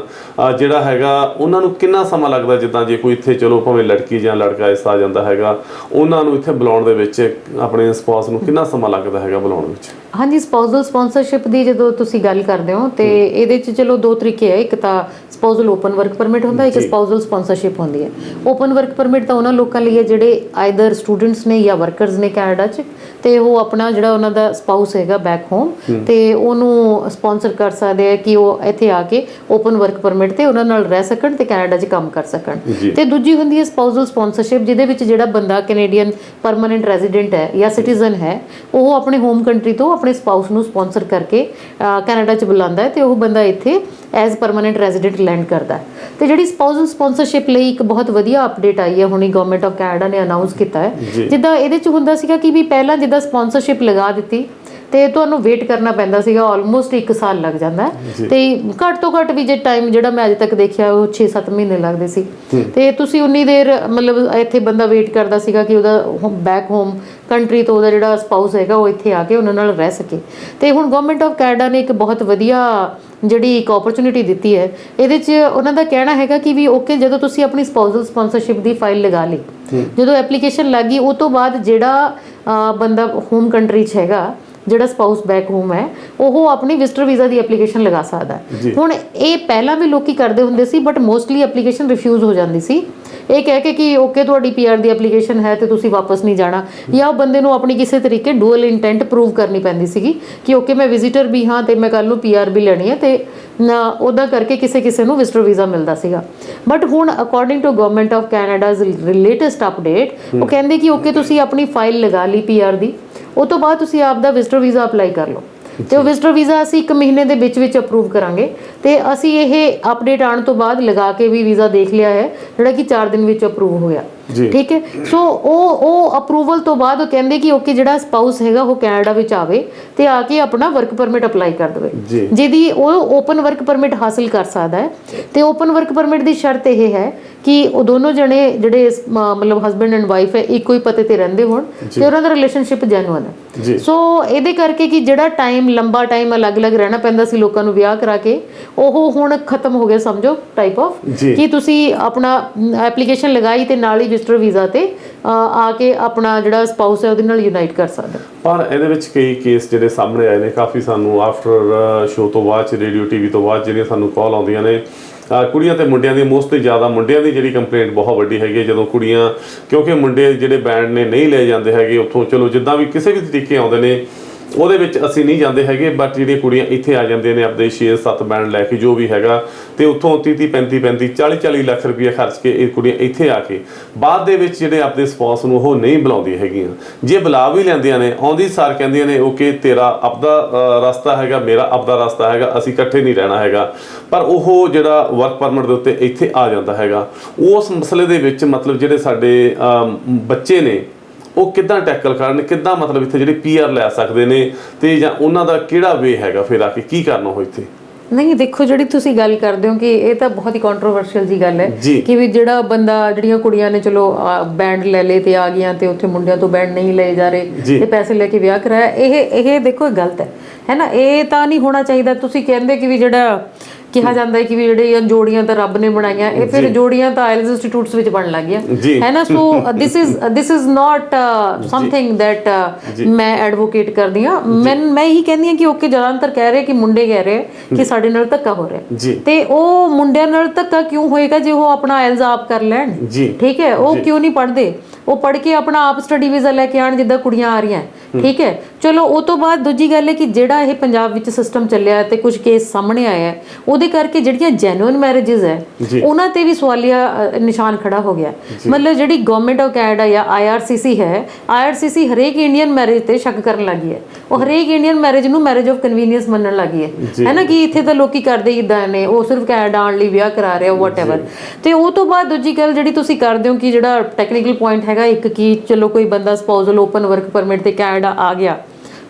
ਜਿਹੜਾ ਹੈਗਾ ਉਹਨਾਂ ਨੂੰ ਕਿੰਨਾ ਸਮਾਂ ਲੱਗਦਾ? ਜਿੱਦਾਂ ਜੇ ਕੋਈ ਇੱਥੇ ਚਲੋ ਭਾਵੇਂ ਲੜਕੀ ਜਾਂ ਲੜਕਾ ਇਸ ਆ ਜਾਂਦਾ ਹੈਗਾ, ਉਹਨਾਂ ਨੂੰ ਇੱਥੇ ਬੁਲਾਉਣ ਦੇ ਵਿੱਚ ਆਪਣੇ ਸਪਾਊਸ ਨੂੰ ਕਿੰਨਾ ਸਮਾਂ ਲੱਗਦਾ ਹੈਗਾ ਬੁਲਾਉਣ ਵਿੱਚ? ਹਾਂਜੀ, ਸਪਾਊਸਲ ਸਪਾਂਸਰਸ਼ਿਪ ਦੀ ਜਦੋਂ ਤੁਸੀਂ ਗੱਲ ਕਰਦੇ ਹੋ ਤੇ ਇਹਦੇ 'ਚ ਚਲੋ ਦੋ ਤਰੀਕੇ ਹੈ। ਇੱਕ ਤਾਂ ਸਪਾਊਸਲ ਓਪਨ ਵਰਕ ਪਰਮਿਟ ਹੁੰਦਾ, ਇੱਕ ਸਪਾਊਸਲ ਸਪਾਂਸਰਸ਼ਿਪ ਹੁੰਦੀ ਹੈ। ਓਪਨ ਵਰਕ ਪਰਮਿਟ ਤਾਂ ਉਹਨਾਂ ਲੋਕਾਂ ਲਈ ਹੈ ਜਿਹੜੇ ਆਈਦਰ ਸਟੂਡੈਂਟਸ ਨੇ ਜਾਂ ਵਰਕਰਸ ਨੇ ਕੈਨੇਡਾ 'ਚ, ਤੇ ਉਹ ਆਪਣਾ ਜਿਹੜਾ ਉਹਨਾਂ ਦਾ ਸਪਾਊਸ ਹੈਗਾ ਬੈਕ ਹੋਮ, ਤੇ ਉਹਨੂੰ ਸਪਾਂਸਰ ਕਰ ਸਕਦੇ ਆ ਕਿ ਉਹ ਇੱਥੇ ਆ ਕੇ ਓਪਨ ਵਰਕ ਪਰਮਿਟ ਤੇ ਉਹਨਾਂ ਨਾਲ ਰਹਿ ਸਕਣ ਤੇ ਕੈਨੇਡਾ 'ਚ ਕੰਮ ਕਰ ਸਕਣ। ਤੇ ਦੂਜੀ ਹੁੰਦੀ ਹੈ ਸਪਾਊਸਲ ਸਪਾਂਸਰਸ਼ਿਪ, ਜਿਹਦੇ ਵਿੱਚ ਜਿਹੜਾ ਬੰਦਾ ਕੈਨੇਡੀਅਨ ਪਰਮਾਨੈਂਟ ਰੈਜ਼ੀਡੈਂਟ ਹੈ ਜਾਂ ਸਿਟੀਜ਼ਨ ਹੈ, ਉਹ ਆਪਣੇ ਹੋਮ ਕੰਟਰੀ ਤੋਂ ਆਪਣੇ ਸਪਾਊਸ ਨੂੰ ਸਪਾਂਸਰ ਕਰਕੇ ਕੈਨੇਡਾ 'ਚ ਬੁਲਾਉਂਦਾ ਹੈ ਤੇ ਉਹ ਬੰਦਾ ਇੱਥੇ ਐਜ਼ ਪਰਮਾਨੈਂਟ ਰੈਜ਼ੀਡੈਂਟ ਲੈਂਡ ਕਰਦਾ। ਤੇ ਜਿਹੜੀ ਸਪਾਊਸਲ ਸਪਾਂਸਰਸ਼ਿਪ ਲਈ ਇੱਕ ਬਹੁਤ ਵਧੀਆ ਅਪਡੇਟ ਆਈ ਹੈ, ਹੁਣੀ ਗਵਰਨਮੈਂਟ ਆਫ ਕੈਨੇਡਾ ਨੇ ਅਨਾਊਂਸ ਕੀਤਾ ਹੈ। ਜਿੱਦਾਂ ਇਹਦੇ 'ਚ ਹੁੰਦਾ ਸੀਗਾ ਕਿ ਵੀ ਪਹਿਲਾਂ ਜਿੱਦਾਂ ਸਪਾਂਸਰਸ਼ਿਪ ਲਗਾ ਦਿੱਤੀ ਤੇ ਤੁਹਾਨੂੰ ਵੇਟ ਕਰਨਾ ਪੈਂਦਾ ਸੀਗਾ, ਆਲਮੋਸਟ 1 ਸਾਲ ਲੱਗ ਜਾਂਦਾ, ਤੇ ਘੱਟ ਤੋਂ ਘੱਟ ਵੀ ਜੇ ਟਾਈਮ ਜਿਹੜਾ ਮੈਂ ਅਜੇ ਤੱਕ ਦੇਖਿਆ ਉਹ 6-7 ਮਹੀਨੇ ਲੱਗਦੇ ਸੀ। ਤੇ ਤੁਸੀਂ ਉਨੀ ਦੇਰ ਮਤਲਬ ਇੱਥੇ ਬੰਦਾ ਵੇਟ ਕਰਦਾ ਸੀਗਾ ਕਿ ਉਹਦਾ ਬੈਕ ਹੋਮ ਕੰਟਰੀ ਤੋਂ ਉਹਦਾ ਜਿਹੜਾ ਸਪਾਊਸ ਹੈਗਾ ਉਹ ਇੱਥੇ ਆ ਕੇ ਉਹਨਾਂ ਨਾਲ ਰਹਿ ਸਕੇ। ਤੇ ਹੁਣ ਗਵਰਨਮੈਂਟ ਆਫ ਕੈਨੇਡਾ ਨੇ ਇੱਕ ਬਹੁਤ ਵਧੀਆ ਜਿਹੜੀ ਇੱਕ ਓਪਰਚੁਨਿਟੀ ਦਿੱਤੀ ਹੈ। ਇਹਦੇ 'ਚ ਉਹਨਾਂ ਦਾ ਕਹਿਣਾ ਹੈਗਾ ਕਿ ਵੀ ਓਕੇ, ਜਦੋਂ ਤੁਸੀਂ ਆਪਣੀ ਸਪਾਊਸਲ ਸਪਾਂਸਰਸ਼ਿਪ ਦੀ ਫਾਈਲ ਲਗਾ ਲਈ, ਜਦੋਂ ਐਪਲੀਕੇਸ਼ਨ ਲੱਗ ਗਈ, ਉਹ ਤੋਂ ਬਾਅਦ ਜਿਹੜਾ ਬੰਦਾ ਹੋਮ ਕੰਟਰੀ 'ਚ ਹੈਗਾ, ਜਿਹੜਾ ਸਪਾਊਸ ਬੈਕ ਹੋਮ ਹੈ, ਉਹ ਆਪਣੀ ਵਿਜ਼ਟਰ ਵੀਜ਼ਾ ਦੀ ਐਪਲੀਕੇਸ਼ਨ ਲਗਾ ਸਕਦਾ। ਹੁਣ ਇਹ ਪਹਿਲਾਂ ਵੀ ਲੋਕੀ ਕਰਦੇ ਹੁੰਦੇ ਸੀ, ਬਟ ਮੋਸਟਲੀ ਐਪਲੀਕੇਸ਼ਨ ਰਿਫਿਊਜ਼ ਹੋ ਜਾਂਦੀ ਸੀ, ਇਹ ਕਹਿ ਕੇ ਕਿ ਓਕੇ ਤੁਹਾਡੀ ਪੀਆਰ ਦੀ ਐਪਲੀਕੇਸ਼ਨ ਹੈ ਤੇ ਤੁਸੀਂ ਵਾਪਸ ਨਹੀਂ ਜਾਣਾ, ਜਾਂ ਉਹ ਬੰਦੇ ਨੂੰ ਆਪਣੀ ਕਿਸੇ ਤਰੀਕੇ ਡੂਅਲ ਇੰਟੈਂਟ ਪ੍ਰੂਵ ਕਰਨੀ ਪੈਂਦੀ ਸੀਗੀ ਕਿ ਓਕੇ ਮੈਂ ਵਿਜ਼ਿਟਰ ਵੀ ਹਾਂ ਤੇ ਮੈਂ ਕੱਲ ਨੂੰ ਪੀਆਰ ਵੀ ਲੈਣੀ ਹੈ, ਤੇ ਉੱਦਾਂ ਕਰਕੇ ਕਿਸੇ ਨੂੰ ਵਿਜ਼ਟਰ ਵੀਜ਼ਾ ਮਿਲਦਾ ਸੀਗਾ। ਬਟ ਹੁਣ according to government of Canada's latest update, ਉਹ ਕਹਿੰਦੇ ਕਿ ਓਕੇ ਤੁਸੀਂ ਆਪਣੀ ਫਾਈਲ ਲਗਾ ਲਈ ਪੀਆਰ ਦੀ, ਉਹ ਤੋਂ ਬਾਅਦ ਤੁਸੀਂ ਆਪ ਦਾ ਵਿਜ਼ਟਰ ਵੀਜ਼ਾ ਅਪਲਾਈ ਕਰ ਲਓ। ਤੇ ਉਹ ਵਿਜ਼ਟਰ ਵੀਜ਼ਾ ਅਸੀਂ 1 ਮਹੀਨੇ ਦੇ ਵਿੱਚ ਅਪਰੂਵ ਕਰਾਂਗੇ ਤੇ ਅਸੀਂ ਇਹ ਅਪਡੇਟ ਆਉਣ ਤੋਂ ਬਾਅਦ ਲਗਾ ਕੇ ਵੀ ਵੀਜ਼ਾ ਦੇਖ ਲਿਆ ਹੈ ਜਿਹੜਾ ਕਿ 4 ਦਿਨ ਵਿੱਚ ਅਪਰੂਵ ਹੋ ਗਿਆ। ਠੀਕ ਹੈ, ਸੋ ਉਹ ਅਪਰੂਵਲ ਤੋਂ ਬਾਅਦ ਉਹ ਕਹਿੰਦੇ ਕਿ ਓਕੇ ਜਿਹੜਾ ਸਪਾਊਸ ਹੈਗਾ ਉਹ ਕੈਨੇਡਾ ਵਿੱਚ ਆਵੇ ਤੇ ਆ ਕੇ ਆਪਣਾ ਵਰਕ ਪਰਮਿਟ ਅਪਲਾਈ ਕਰ ਦੇਵੇ, ਜਿਹਦੀ ਉਹ ਓਪਨ ਵਰਕ ਪਰਮਿਟ ਹਾਸਲ ਕਰ ਸਕਦਾ ਹੈ। ਤੇ ਓਪਨ ਵਰਕ ਪਰਮਿਟ ਦੀ ਸ਼ਰਤ ਇਹ ਹੈ ਕਿ ਉਹ ਦੋਨੋਂ ਜਣੇ ਜਿਹੜੇ ਮਤਲਬ ਹਸਬੈਂਡ ਐਂਡ ਵਾਈਫ ਹੈ ਇੱਕੋ ਹੀ ਪਤੇ ਤੇ ਰਹਿੰਦੇ ਹੋਣ ਤੇ ਉਹਨਾਂ ਦਾ ਰਿਲੇਸ਼ਨਸ਼ਿਪ ਜੈਨੂਅਨ ਹੈ। ਸੋ ਇਹਦੇ ਕਰਕੇ ਕਿ ਜਿਹੜਾ ਟਾਈਮ ਲੰਬਾ ਟਾਈਮ ਅਲੱਗ-ਅਲੱਗ ਰਹਿਣਾ ਪੈਂਦਾ ਸੀ ਲੋਕਾਂ ਨੂੰ ਵਿਆਹ ਕਰਾ ਕੇ, ਉਹ ਹੁਣ ਖਤਮ ਹੋ ਗਿਆ ਸਮਝੋ ਟਾਈਪ ਆਫ, ਕਿ ਤੁਸੀਂ ਆਪਣਾ ਐਪਲੀਕੇਸ਼ਨ ਲਗਾਈ ਤੇ ਨਾਲ ਹੀ ਵਿਜ਼ਟਰ ਵੀਜ਼ਾ ਤੇ ਆ ਕੇ ਆਪਣਾ ਜਿਹੜਾ ਸਪਾਊਸ ਹੈ ਉਹਦੇ ਨਾਲ ਯੂਨਾਈਟ ਕਰ ਸਕਦਾ। ਪਰ ਇਹਦੇ ਵਿੱਚ ਕਈ ਕੇਸ ਜਿਹੜੇ ਸਾਹਮਣੇ ਆਏ ਨੇ ਕਾਫੀ, ਸਾਨੂੰ ਆਫਟਰ ਸ਼ੋਅ ਤੋਂ ਬਾਅਦ ਰੇਡੀਓ ਟੀਵੀ ਤੋਂ ਬਾਅਦ ਜਿਹੜੀਆਂ ਸਾਨੂੰ ਕਾਲ ਆਉਂਦੀਆਂ ਨੇ ਕੁੜੀਆਂ ਤੇ ਮੁੰਡਿਆਂ ਦੀ, ਮੋਸਟਲੀ ਜ਼ਿਆਦਾ ਮੁੰਡਿਆਂ ਦੀ ਜਿਹੜੀ ਕੰਪਲੇਂਟ ਬਹੁਤ ਵੱਡੀ ਹੈਗੀ ਹੈ। ਜਦੋਂ ਕੁੜੀਆਂ, ਕਿਉਂਕਿ ਮੁੰਡੇ ਜਿਹੜੇ ਬੈਂਡ ਨੇ ਨਹੀਂ ਲੈ ਜਾਂਦੇ ਹੈਗੇ ਉੱਥੋਂ, ਚਲੋ ਜਿੱਦਾਂ ਵੀ ਕਿਸੇ ਵੀ ਤਰੀਕੇ ਆਉਂਦੇ ਨੇ ਉਹਦੇ ਵਿੱਚ ਅਸੀਂ ਨਹੀਂ ਜਾਂਦੇ ਹੈਗੇ, ਬਟ ਜਿਹੜੀਆਂ ਕੁੜੀਆਂ ਇੱਥੇ ਆ ਜਾਂਦੀਆਂ ਨੇ ਆਪਣੇ 6-7 ਬੈਂਡ ਲੈ ਕੇ ਜੋ ਵੀ ਹੈਗਾ, ਤੇ ਉੱਥੋਂ 30-30, 35-35, 40-40 ਲੱਖ ਰੁਪਈਆ ਖਰਚ ਕੇ ਇਹ ਕੁੜੀਆਂ ਇੱਥੇ ਆ ਕੇ ਬਾਅਦ ਦੇ ਵਿੱਚ ਜਿਹੜੇ ਆਪਣੇ ਸਪਾਊਸ ਨੂੰ ਉਹ ਨਹੀਂ ਬੁਲਾਉਂਦੀਆਂ ਹੈਗੀਆਂ। ਜੇ ਬੁਲਾ ਵੀ ਲੈਂਦੀਆਂ ਨੇ, ਆਉਂਦੀ ਸਾਰ ਕਹਿੰਦੀਆਂ ਨੇ ਓਕੇ ਤੇਰਾ ਆਪਦਾ ਰਸਤਾ ਹੈਗਾ, ਮੇਰਾ ਆਪਦਾ ਰਸਤਾ ਹੈਗਾ, ਅਸੀਂ ਇਕੱਠੇ ਨਹੀਂ ਰਹਿਣਾ ਹੈਗਾ। ਪਰ ਉਹ ਜਿਹੜਾ ਵਰਕ ਪਰਮਿਟ ਦੇ ਉੱਤੇ ਇੱਥੇ ਆ ਜਾਂਦਾ ਹੈਗਾ, ਉਸ ਮਸਲੇ ਦੇ ਵਿੱਚ ਮਤਲਬ ਜਿਹੜੇ ਸਾਡੇ ਬੱਚੇ ਨੇ ਉਹ ਕਿੱਦਾਂ ਟੈਕਲ ਕਰਨ, ਕਿੱਦਾਂ ਮਤਲਬ ਇੱਥੇ ਜਿਹੜੇ PR ਲੈ ਸਕਦੇ ਨੇ, ਤੇ ਜਾਂ ਉਹਨਾਂ ਦਾ ਕਿਹੜਾ ਵੇ ਹੈਗਾ ਫਿਰ ਆ ਕੇ ਕੀ ਕਰਨਾ ਹੋ ਇੱਥੇ? ਨਹੀਂ ਦੇਖੋ, ਜਿਹੜੀ ਤੁਸੀਂ ਗੱਲ ਕਰਦੇ ਹੋ ਕਿ ਇਹ ਤਾਂ ਬਹੁਤ ਹੀ ਕੰਟਰੋਵਰਸ਼ੀਅਲ ਜੀ ਗੱਲ ਹੈ ਕਿ ਵੀ ਜਿਹੜਾ ਬੰਦਾ, ਜਿਹੜੀਆਂ ਕੁੜੀਆਂ ਨੇ ਚਲੋ ਬੈਂਡ ਲੈ ਲਏ ਤੇ ਆ ਗਈਆਂ ਤੇ ਉੱਥੇ ਮੁੰਡਿਆਂ ਤੋਂ ਬੈਂਡ ਨਹੀਂ ਲਏ ਜਾ ਰਹੇ ਤੇ ਪੈਸੇ ਲੈ ਕੇ ਵਿਆਹ ਕਰਾਇਆ, ਇਹ ਦੇਖੋ ਗਲਤ ਹੈ ਨਾ, ਇਹ ਤਾਂ ਨਹੀਂ ਹੋਣਾ ਚਾਹੀਦਾ। ਤੁਸੀਂ ਕਹਿੰਦੇ ਕਿ ਵੀ ਜਿਹੜਾ ਕਿਹਾ ਜਾਂਦਾ ਹੈ ਕਿ ਵੀ ਜਿਹੜੇ ਜੋੜੀਆਂ ਤਾਂ ਰੱਬ ਨੇ ਬਣਾਈਆਂ, ਇਹ ਫਿਰ ਜੋੜੀਆਂ ਤਾਂ ਆਇਲਸ ਇੰਸਟੀਟਿਊਟਸ ਵਿੱਚ ਬਣਨ ਲੱਗ ਗਿਆ ਹੈ ਨਾ। So this is not something that ਮੈਂ ਐਡਵੋਕੇਟ ਕਰਦੀ ਹਾਂ। ਮੈਂ ਇਹੀ ਕਹਿੰਦੀ ਹਾਂ ਕਿ ਓਕੇ ਜ਼ਿਆਦਾਤਰ ਕਹਿ ਰਹੇ ਕਿ ਮੁੰਡੇ ਕਹਿ ਰਹੇ ਕਿ ਸਾਡੇ ਨਾਲ ਧੱਕਾ ਹੋ ਰਿਹਾ, ਤੇ ਉਹ ਮੁੰਡਿਆਂ ਨਾਲ ਧੱਕਾ ਕਿਉਂ ਹੋਏਗਾ ਜੇ ਉਹ ਆਪਣਾ ਆਇਲਸ ਆਪ ਕਰ ਲੈਣ? ਠੀਕ ਹੈ, ਉਹ ਕਿਉਂ ਨਹੀਂ ਪੜ੍ਹਦੇ? ਉਹ ਪੜ੍ਹ ਕੇ ਆਪਣਾ ਆਪ ਸਟੱਡੀ ਵੀਜ਼ਾ ਲੈ ਕੇ ਆਉਣ ਜਿੱਦਾਂ ਕੁੜੀਆਂ ਆ ਰਹੀਆਂ। ਠੀਕ ਹੈ, ਚਲੋ ਉਹ ਤੋਂ ਬਾਅਦ ਦੂਜੀ ਗੱਲ ਹੈ ਕਿ ਜਿਹੜਾ ਇਹ ਪੰਜਾਬ ਵਿੱਚ ਸਿਸਟਮ ਚੱਲਿਆ ਤੇ ਕੁਝ ਕੇਸ ਸਾਹਮਣੇ ਆਇਆ ਹੈ, ਉਹਦੇ ਕਰਕੇ ਜਿਹੜੀਆਂ ਜੈਨੂਅਨ ਮੈਰਿਜਸ ਹੈ ਉਹਨਾਂ ਤੇ ਵੀ ਸਵਾਲੀਆ ਨਿਸ਼ਾਨ ਖੜਾ ਹੋ ਗਿਆ। ਮਤਲਬ ਜਿਹੜੀ ਗਵਰਨਮੈਂਟ ਆਫ ਕੈਨੇਡਾ ਜਾਂ IRCC ਹੈ, IRCC ਹਰੇਕ ਇੰਡੀਅਨ ਮੈਰਿਜ ਤੇ ਸ਼ੱਕ ਕਰਨ ਲੱਗੀ ਹੈ। ਉਹ ਹਰੇਕ ਇੰਡੀਅਨ ਮੈਰਿਜ ਨੂੰ ਮੈਰਿਜ ਆਫ ਕਨਵੀਨੀਅੰਸ ਮੰਨਣ ਲੱਗੀ ਹੈ ਨਾ, ਕਿ ਇੱਥੇ ਤਾਂ ਲੋਕੀ ਕਰਦੇ ਹੀ ਇਦਾਂ ਨੇ, ਉਹ ਸਿਰਫ ਕੈਨੇਡਾ ਆਉਣ ਲਈ ਵਿਆਹ ਕਰਾ ਰਿਹਾ ਵਾਟਐਵਰ। ਤੇ ਉਹ ਤੋਂ ਬਾਅਦ ਦੂਜੀ ਗੱਲ ਜਿਹੜੀ ਤੁਸੀਂ ਕਰਦੇ ਹੋ ਕਿ ਜਿਹੜਾ ਟੈਕਨੀਕਲ ਪੁਆਇੰਟ ਹੈਗਾ ਇੱਕ, ਕਿ ਚਲੋ ਕੋਈ ਬੰਦਾ ਸਪਾਊਸਲ ਓਪਨ ਵਰਕ ਪਰਮਿਟ ਤੇ ਕੈਨੇਡਾ ਆ ਗਿਆ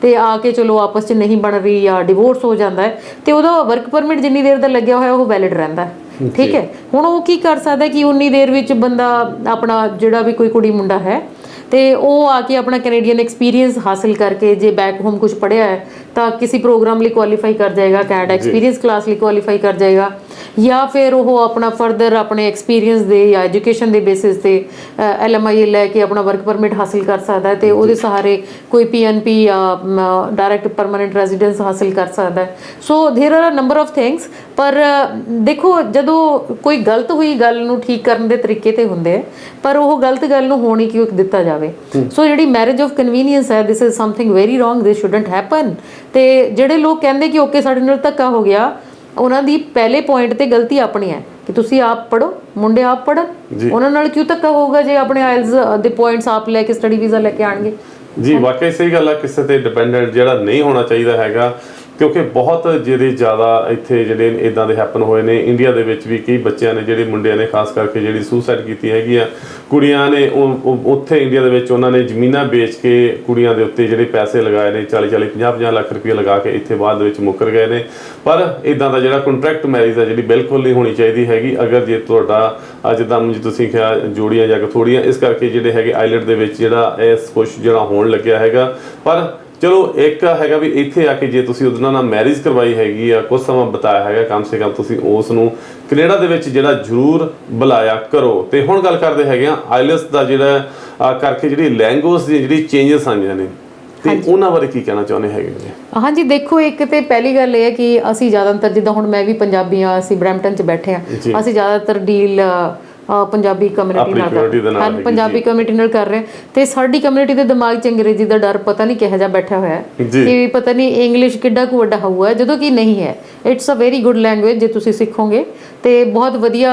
ਤੇ ਆ ਕੇ ਚਲੋ ਆਪਸ 'ਚ ਨਹੀਂ ਬਣ ਰਹੀ ਜਾਂ ਡਿਵੋਰਸ ਹੋ ਜਾਂਦਾ ਹੈ, ਤੇ ਉਹਦਾ ਵਰਕ ਪਰਮਿਟ ਜਿੰਨੀ ਦੇਰ ਦਾ ਲੱਗਿਆ ਹੋਇਆ ਉਹ ਵੈਲਿਡ ਰਹਿੰਦਾ। ਠੀਕ ਹੈ, ਹੁਣ ਉਹ ਕੀ ਕਰ ਸਕਦਾ ਕਿ ਉਨੀ ਦੇਰ ਵਿੱਚ ਬੰਦਾ ਆਪਣਾ ਜਿਹੜਾ ਵੀ ਕੋਈ ਕੁੜੀ ਮੁੰਡਾ ਹੈ ਤੇ ਉਹ ਆ ਕੇ ਆਪਣਾ ਕੈਨੇਡੀਅਨ ਐਕਸਪੀਰੀਅੰਸ ਹਾਸਿਲ ਕਰਕੇ, ਜੇ ਬੈਕ ਹੋਮ ਕੁਝ ਪੜ੍ਹਿਆ ਹੈ ਤਾਂ ਕਿਸੇ ਪ੍ਰੋਗਰਾਮ ਲਈ ਕੁਆਲੀਫਾਈ ਕਰ ਜਾਏਗਾ, ਕੈਨੇਡਾ ਐਕਸਪੀਰੀਅੰਸ ਕਲਾਸ ਲਈ ਕੁਆਲੀਫਾਈ ਕਰ ਜਾਏਗਾ, ਜਾਂ ਫਿਰ ਉਹ ਆਪਣਾ ਫਰਦਰ ਆਪਣੇ ਐਕਸਪੀਰੀਅੰਸ ਦੇ ਜਾਂ ਐਜੂਕੇਸ਼ਨ ਦੇ ਬੇਸਿਸ ਤੇ LMIA ਲੈ ਕੇ ਆਪਣਾ ਵਰਕ ਪਰਮਿਟ ਹਾਸਿਲ ਕਰ ਸਕਦਾ ਹੈ ਤੇ ਉਹਦੇ ਸਹਾਰੇ ਕੋਈ PNP ਜਾਂ ਡਾਇਰੈਕਟ ਪਰਮਾਨੈਂਟ ਰੈਜ਼ੀਡੈਂਸ ਹਾਸਿਲ ਕਰ ਸਕਦਾ ਹੈ। ਸੋ ਦੇਰ ਆਰ ਨੰਬਰ ਆਫ ਥਿੰਗਸ। ਪਰ ਦੇਖੋ, ਜਦੋਂ ਕੋਈ ਗਲਤ ਹੋਈ ਗੱਲ ਨੂੰ ਠੀਕ ਕਰਨ ਦੇ ਤਰੀਕੇ ਤੇ ਹੁੰਦੇ ਆ, ਪਰ ਉਹ ਗਲਤ ਗੱਲ ਨੂੰ ਹੋਣ ਹੀ ਕਿਉਂ ਦਿੱਤਾ ਜਾਵੇ? ਸੋ ਜਿਹੜੀ ਮੈਰਿਜ ਆਫ ਕਨਵੀਨੀਅੰਸ ਹੈ, this is something very wrong, this shouldn't happen. ਤੇ ਜਿਹੜੇ ਲੋਕ ਕਹਿੰਦੇ ਕਿ ਓਕੇ ਸਾਡੇ ਨਾਲ ਧੱਕਾ ਹੋ ਗਿਆ, ਉਹਨਾਂ ਦੀ ਪਹਿਲੇ ਪੁਆਇੰਟ ਤੇ ਗਲਤੀ ਆਪਣੀ ਹੈ ਕਿ ਤੁਸੀਂ ਆਪ ਪੜ੍ਹੋ, ਮੁੰਡੇ ਆਪ ਪੜ੍ਹਨ, ਉਹਨਾਂ ਨਾਲ ਕਿਉਂ ਧੱਕਾ ਹੋਊਗਾ ਜੇ ਆਪਣੇ ਆਇਲਸ ਦੇ ਪੁਆਇੰਟਸ ਆਪ ਲੈ ਕੇ ਸਟੱਡੀ ਵੀਜ਼ਾ ਲੈ ਕੇ ਆਣਗੇ? ਜੀ ਵਾਕਈ ਸਹੀ ਗੱਲ ਆ, ਕਿਸੇ ਤੇ ਡਿਪੈਂਡੈਂਟ ਜਿਹੜਾ ਨਹੀਂ ਹੋਣਾ ਚਾਹੀਦਾ ਹੈਗਾ, ਕਿਉਂਕਿ ਬਹੁਤ ਜਿਹੜੇ ਜ਼ਿਆਦਾ ਇੱਥੇ ਜਿਹੜੇ ਇਦਾਂ ਦੇ ਹੈਪਨ ਹੋਏ ਨੇ ਇੰਡੀਆ ਦੇ ਵਿੱਚ ਵੀ। ਕਈ ਬੱਚਿਆਂ ਨੇ, ਜਿਹੜੇ ਮੁੰਡਿਆਂ ਨੇ ਖਾਸ ਕਰਕੇ ਜਿਹੜੀ ਸੁਸਾਈਡ ਕੀਤੀ ਹੈਗੀ ਆ, ਕੁੜੀਆਂ ਨੇ ਉਹ ਉੱਥੇ ਇੰਡੀਆ ਦੇ ਵਿੱਚ ਉਹਨਾਂ ਨੇ ਜ਼ਮੀਨਾਂ ਵੇਚ ਕੇ ਕੁੜੀਆਂ ਦੇ ਉੱਤੇ ਜਿਹੜੇ ਪੈਸੇ ਲਗਾਏ ਨੇ, 40-40, 50-50 ਲੱਖ ਰੁਪਏ ਲਗਾ ਕੇ ਇੱਥੇ ਬਾਅਦ ਦੇ ਵਿੱਚ ਮੁੱਕਰ ਗਏ ਨੇ। ਪਰ ਇਦਾਂ ਦਾ ਜਿਹੜਾ ਕੰਟਰੈਕਟ ਮੈਰਿਜ ਆ ਜਿਹੜੀ ਬਿਲਕੁਲ ਨਹੀਂ ਹੋਣੀ ਚਾਹੀਦੀ ਹੈਗੀ। ਅਗਰ ਜੇ ਤੁਹਾਡਾ ਜਿੱਦਾਂ ਤੁਸੀਂ ਕਿਹਾ ਜੋੜੀਆਂ ਜਾਂ ਥੋੜੀਆਂ, ਇਸ ਕਰਕੇ ਜਿਹੜੇ ਹੈਗੇ ਆਈਲੈਂਡ ਦੇ ਵਿੱਚ ਜਿਹੜਾ ਇਸ ਕੁਛ ਜਿਹੜਾ ਹੋਣ ਲੱਗਿਆ ਹੈਗਾ। ਪਰ ਚਲੋ ਇੱਕ ਹੈਗਾ ਵੀ ਇੱਥੇ ਆ ਕੇ ਜੇ ਤੁਸੀਂ ਉਹਦੇ ਨਾਲ ਮੈਰਿਜ ਕਰਵਾਈ ਹੈਗੀ ਆ, ਕੁਝ ਸਮਾਂ ਬਿਤਾਇਆ ਹੈਗਾ, ਕਮ ਸੇ ਕਮ ਤੁਸੀਂ ਉਸ ਨੂੰ ਕੈਨੇਡਾ ਦੇ ਵਿੱਚ ਜਿਹੜਾ ਜ਼ਰੂਰ ਬੁਲਾਇਆ ਕਰੋ। ਤੇ ਹੁਣ ਗੱਲ ਕਰਦੇ ਹੈਗੇ ਆ ਆਈਲੈਟਸ ਦਾ, ਜਿਹੜਾ ਕਰਕੇ ਜਿਹੜੀ ਲੈਂਗੁਏਜ ਦੀ ਜਿਹੜੀ ਚੇਂਜਸ ਆਈਆਂ ਨੇ, ਤੇ ਉਹਨਾਂ ਬਾਰੇ ਕੀ ਕਹਿਣਾ ਚਾਹੁੰਦੇ ਹੈਗੇ ਜੀ? ਹਾਂਜੀ ਦੇਖੋ, ਇੱਕ ਤੇ ਪਹਿਲੀ ਗੱਲ ਇਹ ਹੈ ਕਿ ਅਸੀਂ ਜ਼ਿਆਦਾਤਰ, ਜਿੱਦਾਂ ਹੁਣ ਮੈਂ ਵੀ ਪੰਜਾਬੀ ਹਾਂ, ਅਸੀਂ ਬਰੈਂਪਟਨ 'ਚ ਬੈਠੇ ਹਾਂ, ਅਸੀਂ ਜ਼ਿਆਦਾਤਰ ਡੀਲ ਪੰਜਾਬੀ ਕਮਿਊਨਿਟੀ ਨਾਲ community ਦੇ ਨਾਲ ਹਾਂ, ਪੰਜਾਬੀ ਕਮਿਊਨਿਟੀ ਨਾਲ ਕਰ ਰਹੇ ਤੇ ਸਾਡੀ ਕਮਿਊਨਿਟੀ ਦੇ ਦਿਮਾਗ 'ਚ ਅੰਗਰੇਜ਼ੀ ਦਾ ਡਰ ਪਤਾ ਨਹੀਂ ਕਿਹੋ ਜਿਹਾ ਬੈਠਾ ਹੋਇਆ ਕਿ ਪਤਾ ਨਹੀਂ ਇੰਗਲਿਸ਼ ਕਿੱਡਾ ਕੁ ਵੱਡਾ ਹੋਊਗਾ, ਜਦੋਂ ਕਿ ਨਹੀਂ ਹੈ। It's a very good language ਜੇ ਤੁਸੀਂ ਸਿੱਖੋਗੇ ਤੇ ਬਹੁਤ ਵਧੀਆ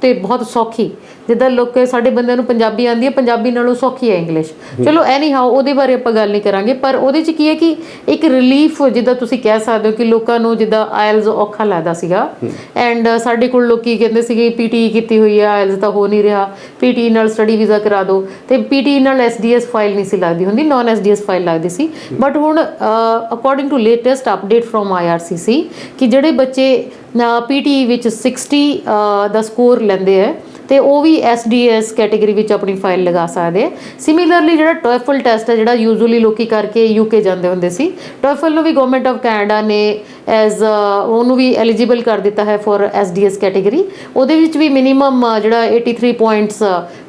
ਤੇ ਬਹੁਤ ਸੌਖੀ। ਜਿੱਦਾਂ ਲੋਕ ਸਾਡੇ ਬੰਦਿਆਂ ਨੂੰ ਪੰਜਾਬੀ ਆਉਂਦੀ ਹੈ, ਪੰਜਾਬੀ ਨਾਲੋਂ ਸੌਖੀ ਹੈ ਇੰਗਲਿਸ਼। ਚਲੋ ਐਨੀ ਹਾਓ ਉਹਦੇ ਬਾਰੇ ਆਪਾਂ ਗੱਲ ਨਹੀਂ ਕਰਾਂਗੇ, ਪਰ ਉਹਦੇ 'ਚ ਕੀ ਹੈ ਕਿ ਇੱਕ ਰਿਲੀਫ ਜਿੱਦਾਂ ਤੁਸੀਂ ਕਹਿ ਸਕਦੇ ਹੋ ਕਿ ਲੋਕਾਂ ਨੂੰ ਜਿੱਦਾਂ ਆਇਲਸ ਔਖਾ ਲੱਗਦਾ ਸੀਗਾ ਐਂਡ ਸਾਡੇ ਕੋਲ ਲੋਕੀ ਕਹਿੰਦੇ ਸੀਗੇ ਪੀਟੀ ਕੀਤੀ ਹੋਈ ਹੈ, ਆਇਲਸ ਤਾਂ ਹੋ ਨਹੀਂ ਰਿਹਾ, ਪੀਟੀ ਨਾਲ ਸਟੱਡੀ ਵੀਜ਼ਾ ਕਰਾ ਦਿਓ। ਤੇ ਪੀਟੀ ਨਾਲ ਐਸਡੀਐਸ ਫਾਈਲ ਨਹੀਂ ਸੀ ਲੱਗਦੀ ਹੁੰਦੀ, ਨਾਨ ਐਸਡੀਐਸ ਫਾਈਲ ਲੱਗਦੀ ਸੀ। ਬਟ ਹੁਣ according to latest update from IRCC ਕਿ ਜਿਹੜੇ ਬੱਚੇ ਪੀਟੀ ਵਿੱਚ 60 ਦਾ ਸਕੋਰ ਲੈਂਦੇ ਹੈ ਤੇ ਉਹ ਵੀ ਐਸਡੀਐਸ ਕੈਟੇਗਰੀ ਵਿੱਚ ਆਪਣੀ ਫਾਈਲ ਲਗਾ ਸਕਦੇ। ਸਿਮਿਲਰਲੀ ਜਿਹੜਾ ਟੋਇਫਲ ਟੈਸਟ ਹੈ, ਜਿਹੜਾ ਯੂਜੂਅਲੀ ਲੋਕੀ ਕਰਕੇ ਯੂਕੇ ਜਾਂਦੇ ਹੁੰਦੇ ਸੀ, ਟੋਇਫਲ ਨੂੰ ਵੀ ਗਵਰਨਮੈਂਟ ਆਫ ਕੈਨੇਡਾ ਨੇ ਐਜ਼ ਉਹਨੂੰ ਵੀ ਐਲੀਜੀਬਲ ਕਰ ਦਿੱਤਾ ਹੈ ਫॉर ਐਸਡੀਐਸ ਕੈਟੇਗਰੀ। ਉਹਦੇ ਵਿੱਚ ਵੀ ਮਿਨੀਮਮ ਜਿਹੜਾ 83 ਪੁਆਇੰਟਸ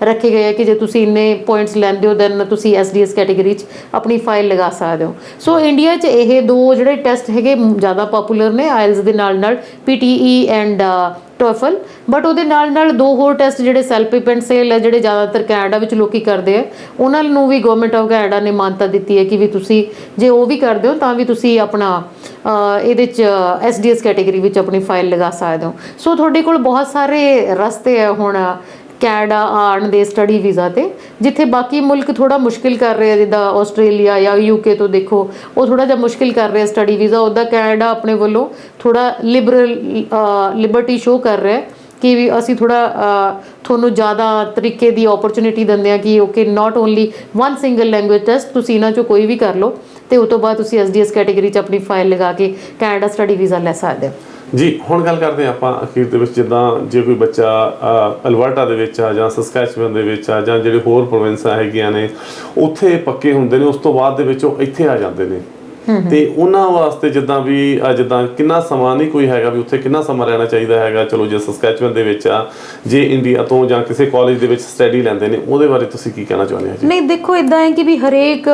ਰੱਖੇ ਗਏ ਹੈ ਕਿ ਜੇ ਤੁਸੀਂ ਇੰਨੇ ਪੁਆਇੰਟਸ ਲੈਂਦੇ ਹੋ ਦੈਨ ਤੁਸੀਂ ਐਸਡੀਐਸ ਕੈਟੇਗਰੀ 'ਚ ਆਪਣੀ ਫਾਈਲ ਲਗਾ ਸਕਦੇ ਹੋ। ਸੋ ਇੰਡੀਆ 'ਚ ਇਹ ਦੋ ਜਿਹੜੇ ਟੈਸਟ ਹੈਗੇ ਜ਼ਿਆਦਾ ਪਪੂਲਰ ਨੇ, ਆਇਲਸ ਦੇ ਨਾਲ ਨਾਲ PTE ਐਂਡ ਟੋਇਫਲ। ਬਟ ਉਹਦੇ ਨਾਲ ਨਾਲ ਦੋ ਹੋਰ ਟੈਸਟ ਜਿਹੜੇ ਸੈਲਪ ਐਂਡ ਸੇਲ ਹੈ, ਜਿਹੜੇ ਜ਼ਿਆਦਾਤਰ ਕੈਨੇਡਾ ਵਿੱਚ ਲੋਕੀ ਕਰਦੇ ਆ, ਉਹਨਾਂ ਨੂੰ ਵੀ ਗਵਰਨਮੈਂਟ ਆਫ ਕੈਨੇਡਾ ਨੇ ਮਾਨਤਾ ਦਿੱਤੀ ਹੈ ਕਿ ਵੀ ਤੁਸੀਂ ਜੇ ਉਹ ਵੀ ਕਰਦੇ ਹੋ ਤਾਂ ਵੀ ਤੁਸੀਂ ਆਪਣਾ ਇਹਦੇ 'ਚ ਐਸਡੀਐਸ ਕੈਟੇਗਰੀ ਵਿੱਚ ਆਪਣੀ ਫਾਈਲ ਲਗਾ ਸਕਦੇ ਹੋ। ਸੋ ਤੁਹਾਡੇ ਕੋਲ ਬਹੁਤ ਸਾਰੇ ਰਸਤੇ ਹੈ ਹੁਣ ਕੈਨੇਡਾ ਆਉਣ ਦੇ ਸਟੱਡੀ ਵੀਜ਼ਾ ਤੇ, ਜਿੱਥੇ ਬਾਕੀ ਮੁਲਕ ਥੋੜਾ ਮੁਸ਼ਕਿਲ ਕਰ ਰਹੇ ਆ, ਜਿੱਦਾਂ ਆਸਟ੍ਰੇਲੀਆ ਜਾਂ ਯੂਕੇ ਤੋਂ ਦੇਖੋ ਉਹ ਥੋੜਾ ਜਿਹਾ ਮੁਸ਼ਕਿਲ ਕਰ ਰਿਹਾ ਸਟੱਡੀ ਵੀਜ਼ਾ, ਉੱਦਾਂ ਕੈਨੇਡਾ ਆਪਣੇ ਵੱਲੋਂ ਥੋੜਾ ਲਿਬਰਟੀ ਸ਼ੋ ਕਰ ਰਿਹਾ ਕਿ ਵੀ ਅਸੀਂ ਥੋੜਾ ਤੁਹਾਨੂੰ ਜ਼ਿਆਦਾ ਤਰੀਕੇ ਦੀ ਓਪਰਚੁਨਿਟੀ ਦਿੰਦੇ ਆ ਕਿ okay not only one single language test, ਤੁਸੀਂ ਇਹਨਾਂ 'ਚੋਂ ਕੋਈ ਵੀ ਕਰ ਲਓ ਤੇ ਉਸ ਤੋਂ ਬਾਅਦ ਤੁਸੀਂ ਐਸਡੀਐਸ ਕੈਟੇਗਰੀ 'ਚ ਆਪਣੀ ਫਾਈਲ ਲਗਾ ਕੇ ਕੈਨੇਡਾ ਸਟੱਡੀ ਵੀਜ਼ਾ ਲੈ ਸਕਦੇ ਹੋ। ਜੀ ਹੁਣ ਗੱਲ ਕਰਦੇ ਹਾਂ ਆਪਾਂ ਅਖੀਰ ਦੇ ਵਿੱਚ, ਜਿੱਦਾਂ ਜੇ ਕੋਈ ਬੱਚਾ ਅਲਬਰਟਾ ਦੇ ਵਿੱਚ ਆ ਜਾਂ ਸਸਕੈਚੁਅਨ ਦੇ ਵਿੱਚ ਆ ਜਾਂ ਜਿਹੜੇ ਹੋਰ ਪ੍ਰੋਵਿੰਸਾਂ ਹੈਗੀਆਂ ਨੇ ਉੱਥੇ ਪੱਕੇ ਹੁੰਦੇ ਨੇ, ਉਸ ਤੋਂ ਬਾਅਦ ਦੇ ਵਿੱਚ ਉਹ ਇੱਥੇ ਆ ਜਾਂਦੇ ਨੇ ਤੇ ਉਹਨਾਂ ਵਾਸਤੇ ਜਿੱਦਾਂ ਵੀ ਜਿੱਦਾਂ ਕਿੰਨਾ ਸਮਾਂ ਨਹੀਂ ਕੋਈ ਹੈਗਾ ਵੀ ਉੱਥੇ ਕਿੰਨਾ ਸਮਾਂ ਰਹਿਣਾ ਚਾਹੀਦਾ ਹੈਗਾ। ਚਲੋ ਜੇ ਸਸਕੈਚੁਅਨ ਦੇ ਵਿੱਚ ਆ, ਜੇ ਇੰਡੀਆ ਤੋਂ ਜਾਂ ਕਿਸੇ ਕਾਲਜ ਦੇ ਵਿੱਚ ਸਟੱਡੀ ਲੈਂਦੇ ਨੇ, ਉਹਦੇ ਬਾਰੇ ਤੁਸੀਂ ਕੀ ਕਹਿਣਾ ਚਾਹੁੰਦੇ ਹੋ ਜੀ? ਨਹੀਂ ਦੇਖੋ ਇਦਾਂ ਹੈ ਕਿ ਵੀ ਹਰੇਕ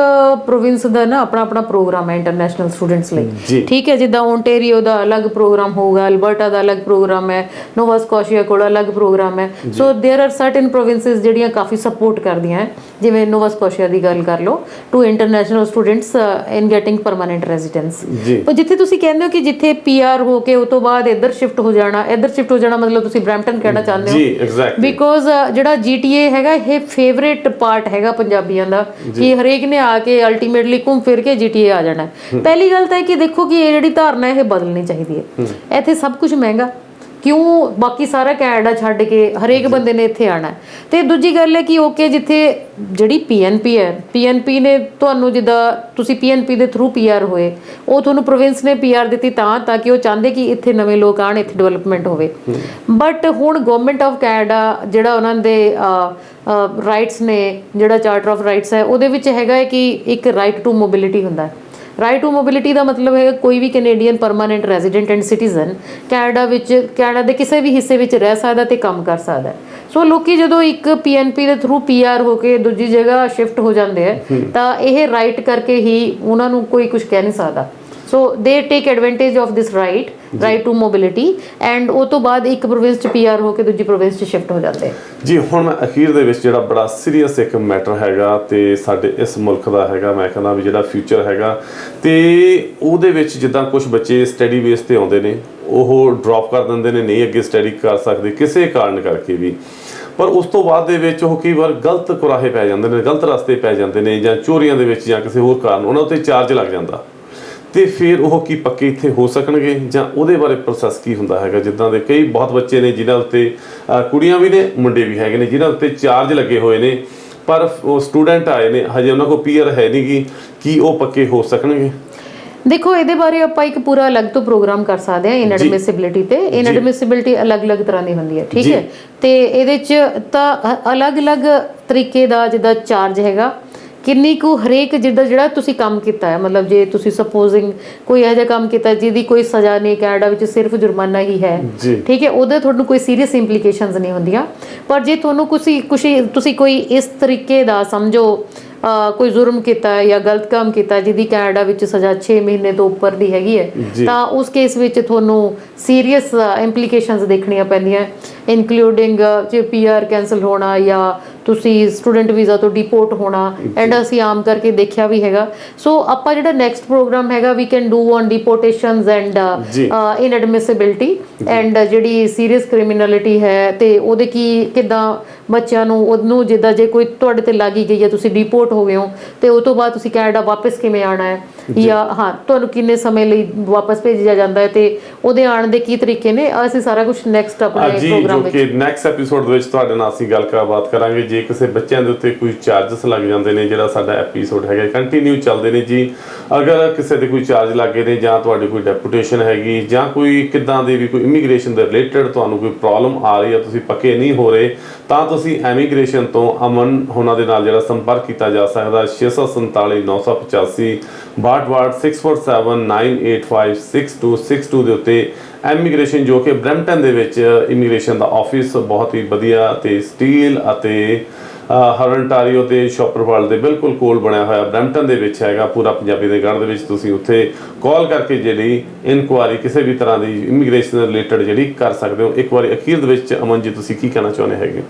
ਪ੍ਰੋਵਿੰਸ ਦਾ ਨਾ ਆਪਣਾ ਆਪਣਾ ਪ੍ਰੋਗਰਾਮ ਹੈ ਇੰਟਰਨੈਸ਼ਨਲ ਸਟੂਡੈਂਟਸ ਲਈ, ਠੀਕ ਹੈ। ਜਿੱਦਾਂ ਓਨਟੇਰੀਓ ਦਾ ਅਲੱਗ ਪ੍ਰੋਗਰਾਮ ਹੋਊਗਾ, ਅਲਬਰਟਾ ਦਾ ਅਲੱਗ ਪ੍ਰੋਗਰਾਮ ਹੈ, ਨੋਵਾ ਸਕੋਸ਼ੀਆ ਕੋਲ ਅਲੱਗ ਪ੍ਰੋਗਰਾਮ ਹੈ। ਸੋ ਦੇਅਰ ਆਰ ਸਰਟਨ ਪ੍ਰੋਵਿੰਸਿਸ ਜਿਹੜੀਆਂ ਕਾਫੀ ਸਪੋਰਟ ਕਰਦੀਆਂ ਹੈ, ਜਿਵੇਂ ਨੋਵਾ ਸਕੋਸ਼ੀਆ ਦੀ ਗੱਲ ਕਰ ਲਓ, to international students in getting permanent residence. ਪਰ ਜਿੱਥੇ ਤੁਸੀਂ ਕਹਿੰਦੇ ਹੋ ਕਿ ਜਿੱਥੇ PR ਹੋ ਕੇ ਉਸ ਤੋਂ ਬਾਅਦ ਇੱਧਰ ਸ਼ਿਫਟ ਹੋ ਜਾਣਾ ਮਤਲਬ ਤੁਸੀਂ ਬਰੈਂਪਟਨ ਕਹਿਣਾ ਚਾਹੁੰਦੇ ਹੋ? ਜੀ ਐਗਜ਼ੈਕਟਲੀ, ਬਿਕੋਜ਼ ਜਿਹੜਾ GTA ਹੈਗਾ ਇਹ ਫੇਵਰੇਟ ਪਾਰਟ ਹੈਗਾ ਪੰਜਾਬੀਆਂ ਦਾ ਕਿ ਹਰੇਕ ਨੇ ਆ ਕੇ ਅਲਟੀਮੇਟਲੀ ਘੁੰਮ ਫਿਰ ਕੇ GTA ਆ ਜਾਣਾ। ਪਹਿਲੀ ਗੱਲ ਤਾਂ ਇਹ ਕਿ ਦੇਖੋ ਕਿ ਇਹ ਜਿਹੜੀ ਧਾਰਨਾ ਇਹ ਬਦਲਣੀ ਚਾਹੀਦੀ ਹੈ। ਇੱਥੇ ਸਭ ਕੁਝ ਮਹਿੰਗਾ ਕਿਉਂ, ਬਾਕੀ ਸਾਰਾ ਕੈਨੇਡਾ ਛੱਡ ਕੇ ਹਰੇਕ ਬੰਦੇ ਨੇ ਇੱਥੇ ਆਉਣਾ। ਤੇ ਦੂਜੀ ਗੱਲ ਹੈ ਕਿ ਓਕੇ ਜਿੱਥੇ ਜਿਹੜੀ PNP ਹੈ, PNP ਨੇ ਤੁਹਾਨੂੰ ਜਿੱਦਾਂ ਤੁਸੀਂ PNP ਦੇ ਥਰੂ PR ਹੋਏ, ਉਹ ਤੁਹਾਨੂੰ ਪ੍ਰੋਵਿੰਸ ਨੇ PR ਦਿੱਤੀ ਤਾਂ ਕਿ ਉਹ ਚਾਹੁੰਦੇ ਕਿ ਇੱਥੇ ਨਵੇਂ ਲੋਕ ਆਉਣ, ਇੱਥੇ ਡਿਵੈਲਪਮੈਂਟ ਹੋਵੇ। ਬਟ ਹੁਣ ਗਵਰਨਮੈਂਟ ਆਫ ਕੈਨੇਡਾ ਜਿਹੜਾ ਉਹਨਾਂ ਦੇ ਰਾਈਟਸ ਨੇ, ਜਿਹੜਾ ਚਾਰਟਰ ਆਫ ਰਾਈਟਸ ਹੈ, ਉਹਦੇ ਵਿੱਚ ਹੈਗਾ ਹੈ ਕਿ ਇੱਕ ਰਾਈਟ ਟੂ ਮੋਬਿਲਿਟੀ ਹੁੰਦਾ ਹੈ। ਰਾਈਟ ਟੂ ਮੋਬਿਲਿਟੀ ਦਾ ਮਤਲਬ ਹੈ ਕੋਈ ਵੀ Canadian permanent resident and citizen Canada ਦੇ ਕਿਸੇ ਵੀ ਹਿੱਸੇ ਵਿੱਚ ਰਹਿ ਸਕਦਾ ਤੇ ਕੰਮ ਕਰ ਸਕਦਾ। ਸੋ ਲੋਕੀ ਜਦੋਂ ਇੱਕ PNP ਦੇ ਥਰੂ PR ਹੋ ਕੇ ਦੂਜੀ ਜਗ੍ਹਾ ਸ਼ਿਫਟ ਹੋ ਜਾਂਦੇ ਆ ਤਾਂ ਇਹ ਰਾਈਟ ਕਰਕੇ ਹੀ ਉਹਨਾਂ ਨੂੰ ਕੋਈ ਕੁਝ ਕਹਿ ਨਹੀਂ ਸਕਦਾ। So they take advantage of this right to mobility and ਉਹ ਤੋਂ ਬਾਅਦ ਇੱਕ ਪ੍ਰੋਵਿੰਸ 'ਚ PR ਹੋ ਕੇ ਦੂਜੀ ਪ੍ਰੋਵਿੰਸ 'ਚ ਸ਼ਿਫਟ ਹੋ ਜਾਂਦੇ। ਜੀ ਹੁਣ ਮੈਂ ਅਖੀਰ ਦੇ ਵਿੱਚ ਜਿਹੜਾ ਬੜਾ ਸੀਰੀਅਸ ਇੱਕ ਮੈਟਰ ਹੈਗਾ ਤੇ ਸਾਡੇ ਇਸ ਮੁਲਕ ਦਾ ਹੈਗਾ, ਮੈਂ ਕਹਿੰਦਾ ਵੀ ਜਿਹੜਾ ਫਿਊਚਰ ਹੈਗਾ ਤੇ ਉਹਦੇ ਵਿੱਚ ਜਿੱਦਾਂ ਕੁਝ ਬੱਚੇ ਸਟੱਡੀ ਬੇਸ ਤੇ ਆਉਂਦੇ ਨੇ, ਉਹ ਡ੍ਰੌਪ ਕਰ ਦਿੰਦੇ ਨੇ, ਨਹੀਂ ਅੱਗੇ ਸਟੱਡੀ ਕਰ ਸਕਦੇ ਕਿਸੇ ਕਾਰਨ ਕਰਕੇ ਵੀ, ਪਰ ਉਸ ਤੋਂ ਬਾਅਦ ਦੇ ਵਿੱਚ ਉਹ ਕਈ ਵਾਰ ਗਲਤ ਕੁਰਾਹੇ ਪੈ ਜਾਂਦੇ ਨੇ, ਗਲਤ ਰਸਤੇ ਪੈ ਜਾਂਦੇ ਨੇ, ਜਾਂ ਚੋਰੀਆਂ ਦੇ ਵਿੱਚ ਜਾਂ ਕਿਸੇ ਹੋਰ ਕਾਰਨ ਉਹਨਾਂ ਉੱਤੇ ਚਾਰਜ ਲੱਗ ਜਾਂਦਾ ਤੇ ਫਿਰ ਉਹ ਕੀ ਪੱਕੇ ਇੱਥੇ ਹੋ ਸਕਣਗੇ ਜਾਂ ਉਹਦੇ ਬਾਰੇ ਪ੍ਰੋਸੈਸ ਕੀ ਹੁੰਦਾ ਹੈਗਾ? ਜਿੱਦਾਂ ਦੇ ਕਈ ਬਹੁਤ ਬੱਚੇ ਨੇ ਜਿਨ੍ਹਾਂ ਉੱਤੇ ਕੁੜੀਆਂ ਵੀ ਨੇ ਮੁੰਡੇ ਵੀ ਹੈਗੇ ਨੇ ਜਿਨ੍ਹਾਂ ਉੱਤੇ ਚਾਰਜ ਲੱਗੇ ਹੋਏ ਨੇ, ਪਰ ਉਹ ਸਟੂਡੈਂਟ ਆਏ ਨੇ ਹਜੇ ਉਹਨਾਂ ਕੋਲ PR ਹੈ ਨਹੀਂ ਗੀ, ਕੀ ਉਹ ਪੱਕੇ ਹੋ ਸਕਣਗੇ? ਦੇਖੋ ਇਹਦੇ ਬਾਰੇ ਆਪਾਂ ਇੱਕ ਪੂਰਾ ਅਲੱਗ ਤੋਂ ਪ੍ਰੋਗਰਾਮ ਕਰ ਸਕਦੇ ਹਾਂ ਇਨਐਡਮਿਸਿਬਿਲਿਟੀ ਤੇ। ਇਨਐਡਮਿਸਿਬਿਲਿਟੀ ਅਲੱਗ-ਅਲੱਗ ਤਰ੍ਹਾਂ ਦੀ ਹੁੰਦੀ ਹੈ, ਠੀਕ ਹੈ। ਤੇ ਇਹਦੇ 'ਚ ਤਾਂ ਅਲੱਗ-ਅਲੱਗ ਤਰੀਕੇ ਦਾ ਜਿੱਦਾਂ ਚਾਰਜ ਹੈਗਾ, ਕਿੰਨੀ ਕੁ ਹਰੇਕ ਜਿਹੜਾ ਤੁਸੀਂ ਕੰਮ ਕੀਤਾ ਹੈ, ਮਤਲਬ ਜੇ ਤੁਸੀਂ ਸਪੋਜ਼ਿੰਗ ਕੋਈ ਇਹੋ ਜਿਹਾ ਕੰਮ ਕੀਤਾ ਜਿਹਦੀ ਕੋਈ ਸਜ਼ਾ ਨਹੀਂ, ਕੈਨੇਡਾ ਵਿੱਚ ਸਿਰਫ ਜੁਰਮਾਨਾ ਹੀ ਹੈ, ਠੀਕ ਹੈ, ਉਹਦੇ ਤੁਹਾਨੂੰ ਕੋਈ ਸੀਰੀਅਸ ਇੰਪਲੀਕੇਸ਼ਨਸ ਨਹੀਂ ਹੁੰਦੀਆਂ। ਪਰ ਜੇ ਤੁਹਾਨੂੰ ਤੁਸੀਂ ਕੋਈ ਇਸ ਤਰੀਕੇ ਦਾ ਸਮਝੋ ਕੋਈ ਜ਼ੁਰਮ ਕੀਤਾ ਹੈ ਜਾਂ ਗਲਤ ਕੰਮ ਕੀਤਾ ਜਿਹਦੀ ਕੈਨੇਡਾ ਵਿੱਚ ਸਜ਼ਾ 6 ਮਹੀਨੇ ਤੋਂ ਉੱਪਰ ਦੀ ਹੈਗੀ ਹੈ, ਤਾਂ ਉਸ ਕੇਸ ਵਿੱਚ ਤੁਹਾਨੂੰ ਸੀਰੀਅਸ ਇੰਪਲੀਕੇਸ਼ਨਸ ਦੇਖਣੀਆਂ ਪੈਂਦੀਆਂ। ਇਨਕਲੂਡਿੰਗ ਜੇ PR ਕੈਂਸਲ ਹੋਣਾ ਜਾਂ ਤੁਸੀਂ ਸਟੂਡੈਂਟ ਵੀਜ਼ਾ ਤੋਂ ਡਿਪੋਰਟ ਹੋਣਾ, ਐਂਡ ਅਸੀਂ ਆਮ ਕਰਕੇ ਦੇਖਿਆ ਵੀ ਹੈਗਾ। ਸੋ ਆਪਾਂ ਜਿਹੜਾ ਨੈਕਸਟ ਪ੍ਰੋਗਰਾਮ ਹੈਗਾ we can do on deportations and inadmissibility and ਜਿਹੜੀ ਸੀਰੀਅਸ ਕ੍ਰਿਮੀਨਲਿਟੀ ਹੈ ਤੇ ਉਹਦੇ ਕੀ ਕਿੱਦਾਂ ਬੱਚਿਆਂ ਨੂੰ ਉਹਨੂੰ, ਜਿੱਦਾਂ ਜੇ ਕੋਈ ਤੁਹਾਡੇ ਤੇ ਲੱਗ ਹੀ ਗਈ ਹੈ, ਤੁਸੀਂ ਡਿਪੋਰਟ ਹੋ ਗਏ ਹੋ ਤੇ ਉਹ ਤੋਂ ਬਾਅਦ ਤੁਸੀਂ ਕੈਨੇਡਾ ਵਾਪਸ ਕਿਵੇਂ ਆਉਣਾ ਹੈ, ਜਾਂ ਹਾਂ ਤੁਹਾਨੂੰ ਕਿੰਨੇ ਸਮੇਂ ਲਈ ਵਾਪਸ ਭੇਜਿਆ ਜਾਂਦਾ ਹੈ ਤੇ ਉਹਦੇ ਆਉਣ ਦੇ ਕੀ ਤਰੀਕੇ ਨੇ, ਅਸੀਂ ਸਾਰਾ ਕੁਝ ਨੈਕਸਟ ਆਪਣੇ ਪ੍ਰੋਗਰਾਮ ਵਿੱਚ ਨੈਕਸਟ ਐਪੀਸੋਡ ਦੇ ਵਿੱਚ ਤੁਹਾਡੇ ਨਾਲ ਅਸੀਂ ਗੱਲਬਾਤ ਕਰਾਂਗੇ। ਜੇ ਕਿਸੇ ਬੱਚਿਆਂ ਦੇ ਉੱਤੇ ਕੋਈ ਚਾਰਜਸ ਲੱਗ ਜਾਂਦੇ ਨੇ, ਜਿਹੜਾ ਸਾਡਾ ਐਪੀਸੋਡ ਹੈਗਾ ਕੰਟੀਨਿਊ ਚੱਲਦੇ ਨੇ ਜੀ, ਅਗਰ ਕਿਸੇ ਦੇ ਕੋਈ ਚਾਰਜ ਲੱਗੇ ਨੇ ਜਾਂ ਤੁਹਾਡੀ ਕੋਈ ਡੈਪੂਟੇਸ਼ਨ ਹੈਗੀ ਜਾਂ ਕੋਈ ਕਿੱਦਾਂ ਦੀ ਵੀ ਕੋਈ ਇਮੀਗ੍ਰੇਸ਼ਨ ਦੇ ਰਿਲੇਟਡ ਤੁਹਾਨੂੰ ਕੋਈ ਪ੍ਰੋਬਲਮ ਆ ਰਹੀ ਹੈ, ਤੁਸੀਂ ਪੱਕੇ ਨਹੀਂ ਹੋ ਰਹੇ, ਤਾਂ ਤੁਸੀਂ ਇਮੀਗ੍ਰੇਸ਼ਨ ਤੋਂ ਅਮਨ ਉਹਨਾਂ ਦੇ ਨਾਲ ਜਿਹੜਾ ਸੰਪਰਕ ਕੀਤਾ ਜਾ ਸਕਦਾ 647 985 62 647 985 6262 ਦੇ ਉੱਤੇ। ਇਮੀਗ੍ਰੇਸ਼ਨ ਜੋ ਕਿ ਬਰੈਂਪਟਨ ਦੇ ਵਿੱਚ ਇਮੀਗ੍ਰੇਸ਼ਨ ਦਾ ਆਫਿਸ ਬਹੁਤ ਹੀ ਵਧੀਆ ਤੇ ਸਟੀਲ ਅਤੇ ਹਰਨਟਾਰੀਓ ਤੇ ਸ਼ੌਪਰਵਾਲ ਦੇ ਬਿਲਕੁਲ ਕੋਲ ਬਣਿਆ ਹੋਇਆ ਬਰੈਂਪਟਨ ਦੇ ਵਿੱਚ ਹੈਗਾ, ਪੂਰਾ ਪੰਜਾਬੀ ਦੇ ਗੜ੍ਹ ਦੇ ਵਿੱਚ। ਤੁਸੀਂ ਉੱਥੇ ਕਾਲ ਕਰਕੇ ਜਿਹੜੀ ਇਨਕੁਆਰੀ ਕਿਸੇ ਵੀ ਤਰ੍ਹਾਂ ਦੀ ਇਮੀਗ੍ਰੇਸ਼ਨ ਦੇ ਰਿਲੇਟਡ ਜਿਹੜੀ ਕਰ ਸਕਦੇ ਹੋ। ਇੱਕ ਵਾਰੀ ਅਖੀਰ ਦੇ ਵਿੱਚ ਅਮਨ ਜੀ ਤੁਸੀਂ ਕੀ ਕਹਿਣਾ ਚਾਹੁੰਦੇ ਹੈਗੇ?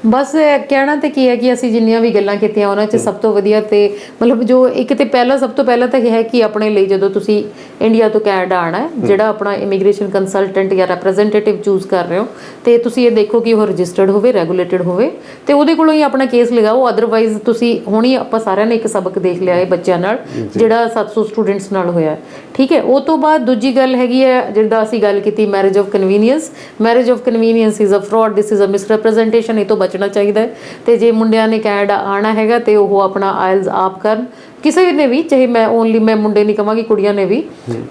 ਬਸ ਕਹਿਣਾ ਤੇ ਕੀ ਹੈ ਕਿ ਅਸੀਂ ਜਿੰਨੀਆਂ ਵੀ ਗੱਲਾਂ ਕੀਤੀਆਂ ਉਹਨਾਂ 'ਚ ਸਭ ਤੋਂ ਵਧੀਆ ਤੇ ਮਤਲਬ ਜੋ ਇੱਕ ਤੇ ਸਭ ਤੋਂ ਪਹਿਲਾਂ ਤਾਂ ਇਹ ਹੈ ਕਿ ਆਪਣੇ ਲਈ ਜਦੋਂ ਤੁਸੀਂ ਇੰਡੀਆ ਤੋਂ ਕੈਨੇਡਾ ਆਉਣਾ ਹੈ, ਜਿਹੜਾ ਆਪਣਾ ਇਮੀਗ੍ਰੇਸ਼ਨ ਕੰਸਲਟੈਂਟ ਜਾਂ ਰੈਪਰੈਜ਼ੈਂਟੇਟਿਵ ਚੂਜ਼ ਕਰ ਰਹੇ ਹੋ ਤੇ ਤੁਸੀਂ ਇਹ ਦੇਖੋ ਕਿ ਉਹ ਰਜਿਸਟਰਡ ਹੋਵੇ, ਰੈਗੂਲੇਟਡ ਹੋਵੇ ਤੇ ਉਹਦੇ ਕੋਲੋਂ ਹੀ ਆਪਣਾ ਕੇਸ ਲਗਾਓ। ਅਦਰਵਾਈਜ਼ ਤੁਸੀਂ ਹੁਣੀ ਆਪਾਂ ਸਾਰਿਆਂ ਨੇ ਇੱਕ ਸਬਕ ਦੇਖ ਲਿਆ ਹੈ ਬੱਚਿਆਂ ਨਾਲ, ਜਿਹੜਾ 700 ਸਟੂਡੈਂਟਸ ਨਾਲ ਹੋਇਆ, ਠੀਕ ਹੈ। ਉਹ ਤੋਂ ਬਾਅਦ ਦੂਜੀ ਗੱਲ ਹੈਗੀ ਹੈ ਜਿੱਦਾਂ ਅਸੀਂ ਗੱਲ ਕੀਤੀ marriage of convenience. Marriage of convenience is a fraud, this is a misrepresentation. ਇਹ ਤੋਂ ਬਚਣਾ ਚਾਹੀਦਾ ਤੇ ਜੇ ਮੁੰਡਿਆਂ ਨੇ ਕੈਨੇਡਾ ਆਉਣਾ ਹੈਗਾ ਤੇ ਉਹ ਆਪਣਾ ਆਇਲਸ ਆਪ ਕਰਨ, ਕਿਸੇ ਨੇ ਵੀ, ਚਾਹੇ ਮੈਂ ਮੁੰਡੇ ਨਹੀਂ ਕਹਾਂਗੀ, ਕੁੜੀਆਂ ਨੇ ਵੀ।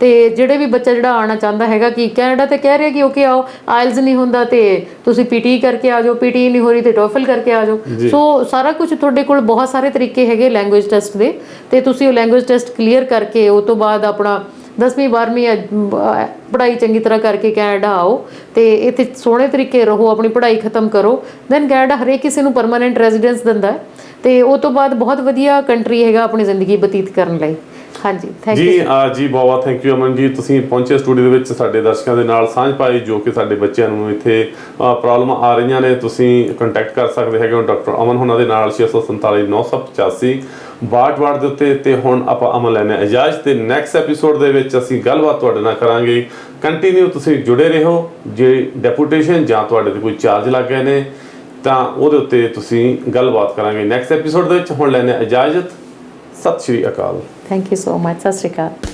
ਤੇ ਜਿਹੜੇ ਵੀ ਬੱਚਾ ਜਿਹੜਾ ਆਉਣਾ ਚਾਹੁੰਦਾ ਹੈਗਾ ਕਿ ਕੈਨੇਡਾ ਤੇ ਕਹਿ ਰਿਹਾ ਕਿ ਓਕੇ ਆਓ, ਆਇਲਸ ਨਹੀਂ ਹੁੰਦਾ ਤੇ ਤੁਸੀਂ PTE ਕਰਕੇ ਆ ਜਾਓ, PTE ਨਹੀਂ ਹੋ ਰਹੀ ਤੇ TOEFL ਕਰਕੇ ਆ ਜਾਓ। ਸੋ ਸਾਰਾ ਕੁਝ ਤੁਹਾਡੇ ਕੋਲ ਬਹੁਤ ਸਾਰੇ ਤਰੀਕੇ ਹੈਗੇ ਲੈਂਗੁਏਜ ਟੈਸਟ ਦੇ, ਤੇ ਤੁਸੀਂ ਉਹ ਲੈਂਗੁਏਜ ਟੈਸਟ ਕਲੀਅਰ ਕਰਕੇ ਉਹ ਤੋਂ ਬਾਅਦ ਆਪਣਾ 10ਵੀਂ 12ਵੀਂ ਪੜ੍ਹਾਈ ਚੰਗੀ ਤਰ੍ਹਾਂ ਕਰਕੇ ਕੈਨੇਡਾ ਆਓ ਤੇ ਇੱਥੇ ਸੋਹਣੇ ਤਰੀਕੇ ਰਹੋ, ਆਪਣੀ ਪੜ੍ਹਾਈ ਖਤਮ ਕਰੋ। ਦੈਨ ਕੈਨੇਡਾ ਹਰੇਕ ਕਿਸੇ ਨੂੰ ਪਰਮਾਨੈਂਟ ਰੈਜ਼ੀਡੈਂਸ ਦਿੰਦਾ ਤੇ ਉਹ ਤੋਂ ਬਾਅਦ ਬਹੁਤ ਵਧੀਆ ਕੰਟਰੀ ਹੈਗਾ ਆਪਣੀ ਜ਼ਿੰਦਗੀ ਬਤੀਤ ਕਰਨ ਲਈ। ਹਾਂਜੀ, ਥੈਂਕ ਯੂ ਜੀ ਬਹੁਤ ਥੈਂਕ ਯੂ ਅਮਨ ਜੀ, ਤੁਸੀਂ ਪਹੁੰਚੇ ਸਟੂਡੀਓ ਦੇ ਵਿੱਚ, ਸਾਡੇ ਦਰਸ਼ਕਾਂ ਦੇ ਨਾਲ ਸਾਂਝ ਪਾਈ ਜੋ ਕਿ ਸਾਡੇ ਬੱਚਿਆਂ ਨੂੰ ਇੱਥੇ ਪ੍ਰੋਬਲਮ ਆ ਰਹੀਆਂ ਨੇ। ਤੁਸੀਂ ਕੰਟੈਕਟ ਕਰ ਸਕਦੇ ਹੈਗੇ ਹੋ ਡਾਕਟਰ ਅਮਨ ਉਹਨਾਂ ਦੇ ਨਾਲ 647 985 62 ਦੇ ਉੱਤੇ। ਤੇ ਹੁਣ ਆਪਾਂ ਅਮਨ ਲੈਣੇ ਇਜਾਜ਼ਤ, ਤੇ ਨੈਕਸਟ ਐਪੀਸੋਡ ਦੇ ਵਿੱਚ ਅਸੀਂ ਗੱਲਬਾਤ ਤੁਹਾਡੇ ਨਾਲ ਕਰਾਂਗੇ। ਕੰਟੀਨਿਊ ਤੁਸੀਂ ਜੁੜੇ ਰਹੋ। ਜੇ ਡੈਪੂਟੇਸ਼ਨ ਜਾਂ ਤੁਹਾਡੇ ਤੇ ਕੋਈ ਚਾਰਜ ਲੱਗ ਗਏ ਨੇ ਤਾਂ ਉਹਦੇ ਉੱਤੇ ਤੁਸੀਂ ਗੱਲਬਾਤ ਕਰਾਂਗੇ ਨੈਕਸਟ ਐਪੀਸੋਡ ਦੇ ਵਿੱਚ। ਹੁਣ ਲੈਣੇ ਇਜਾਜ਼ਤ, ਸਤਿ ਸ਼੍ਰੀ ਅਕਾਲ। ਥੈਂਕ ਯੂ ਸੋ ਮਚ, ਸਤਿ ਸ਼੍ਰੀ ਅਕਾਲ।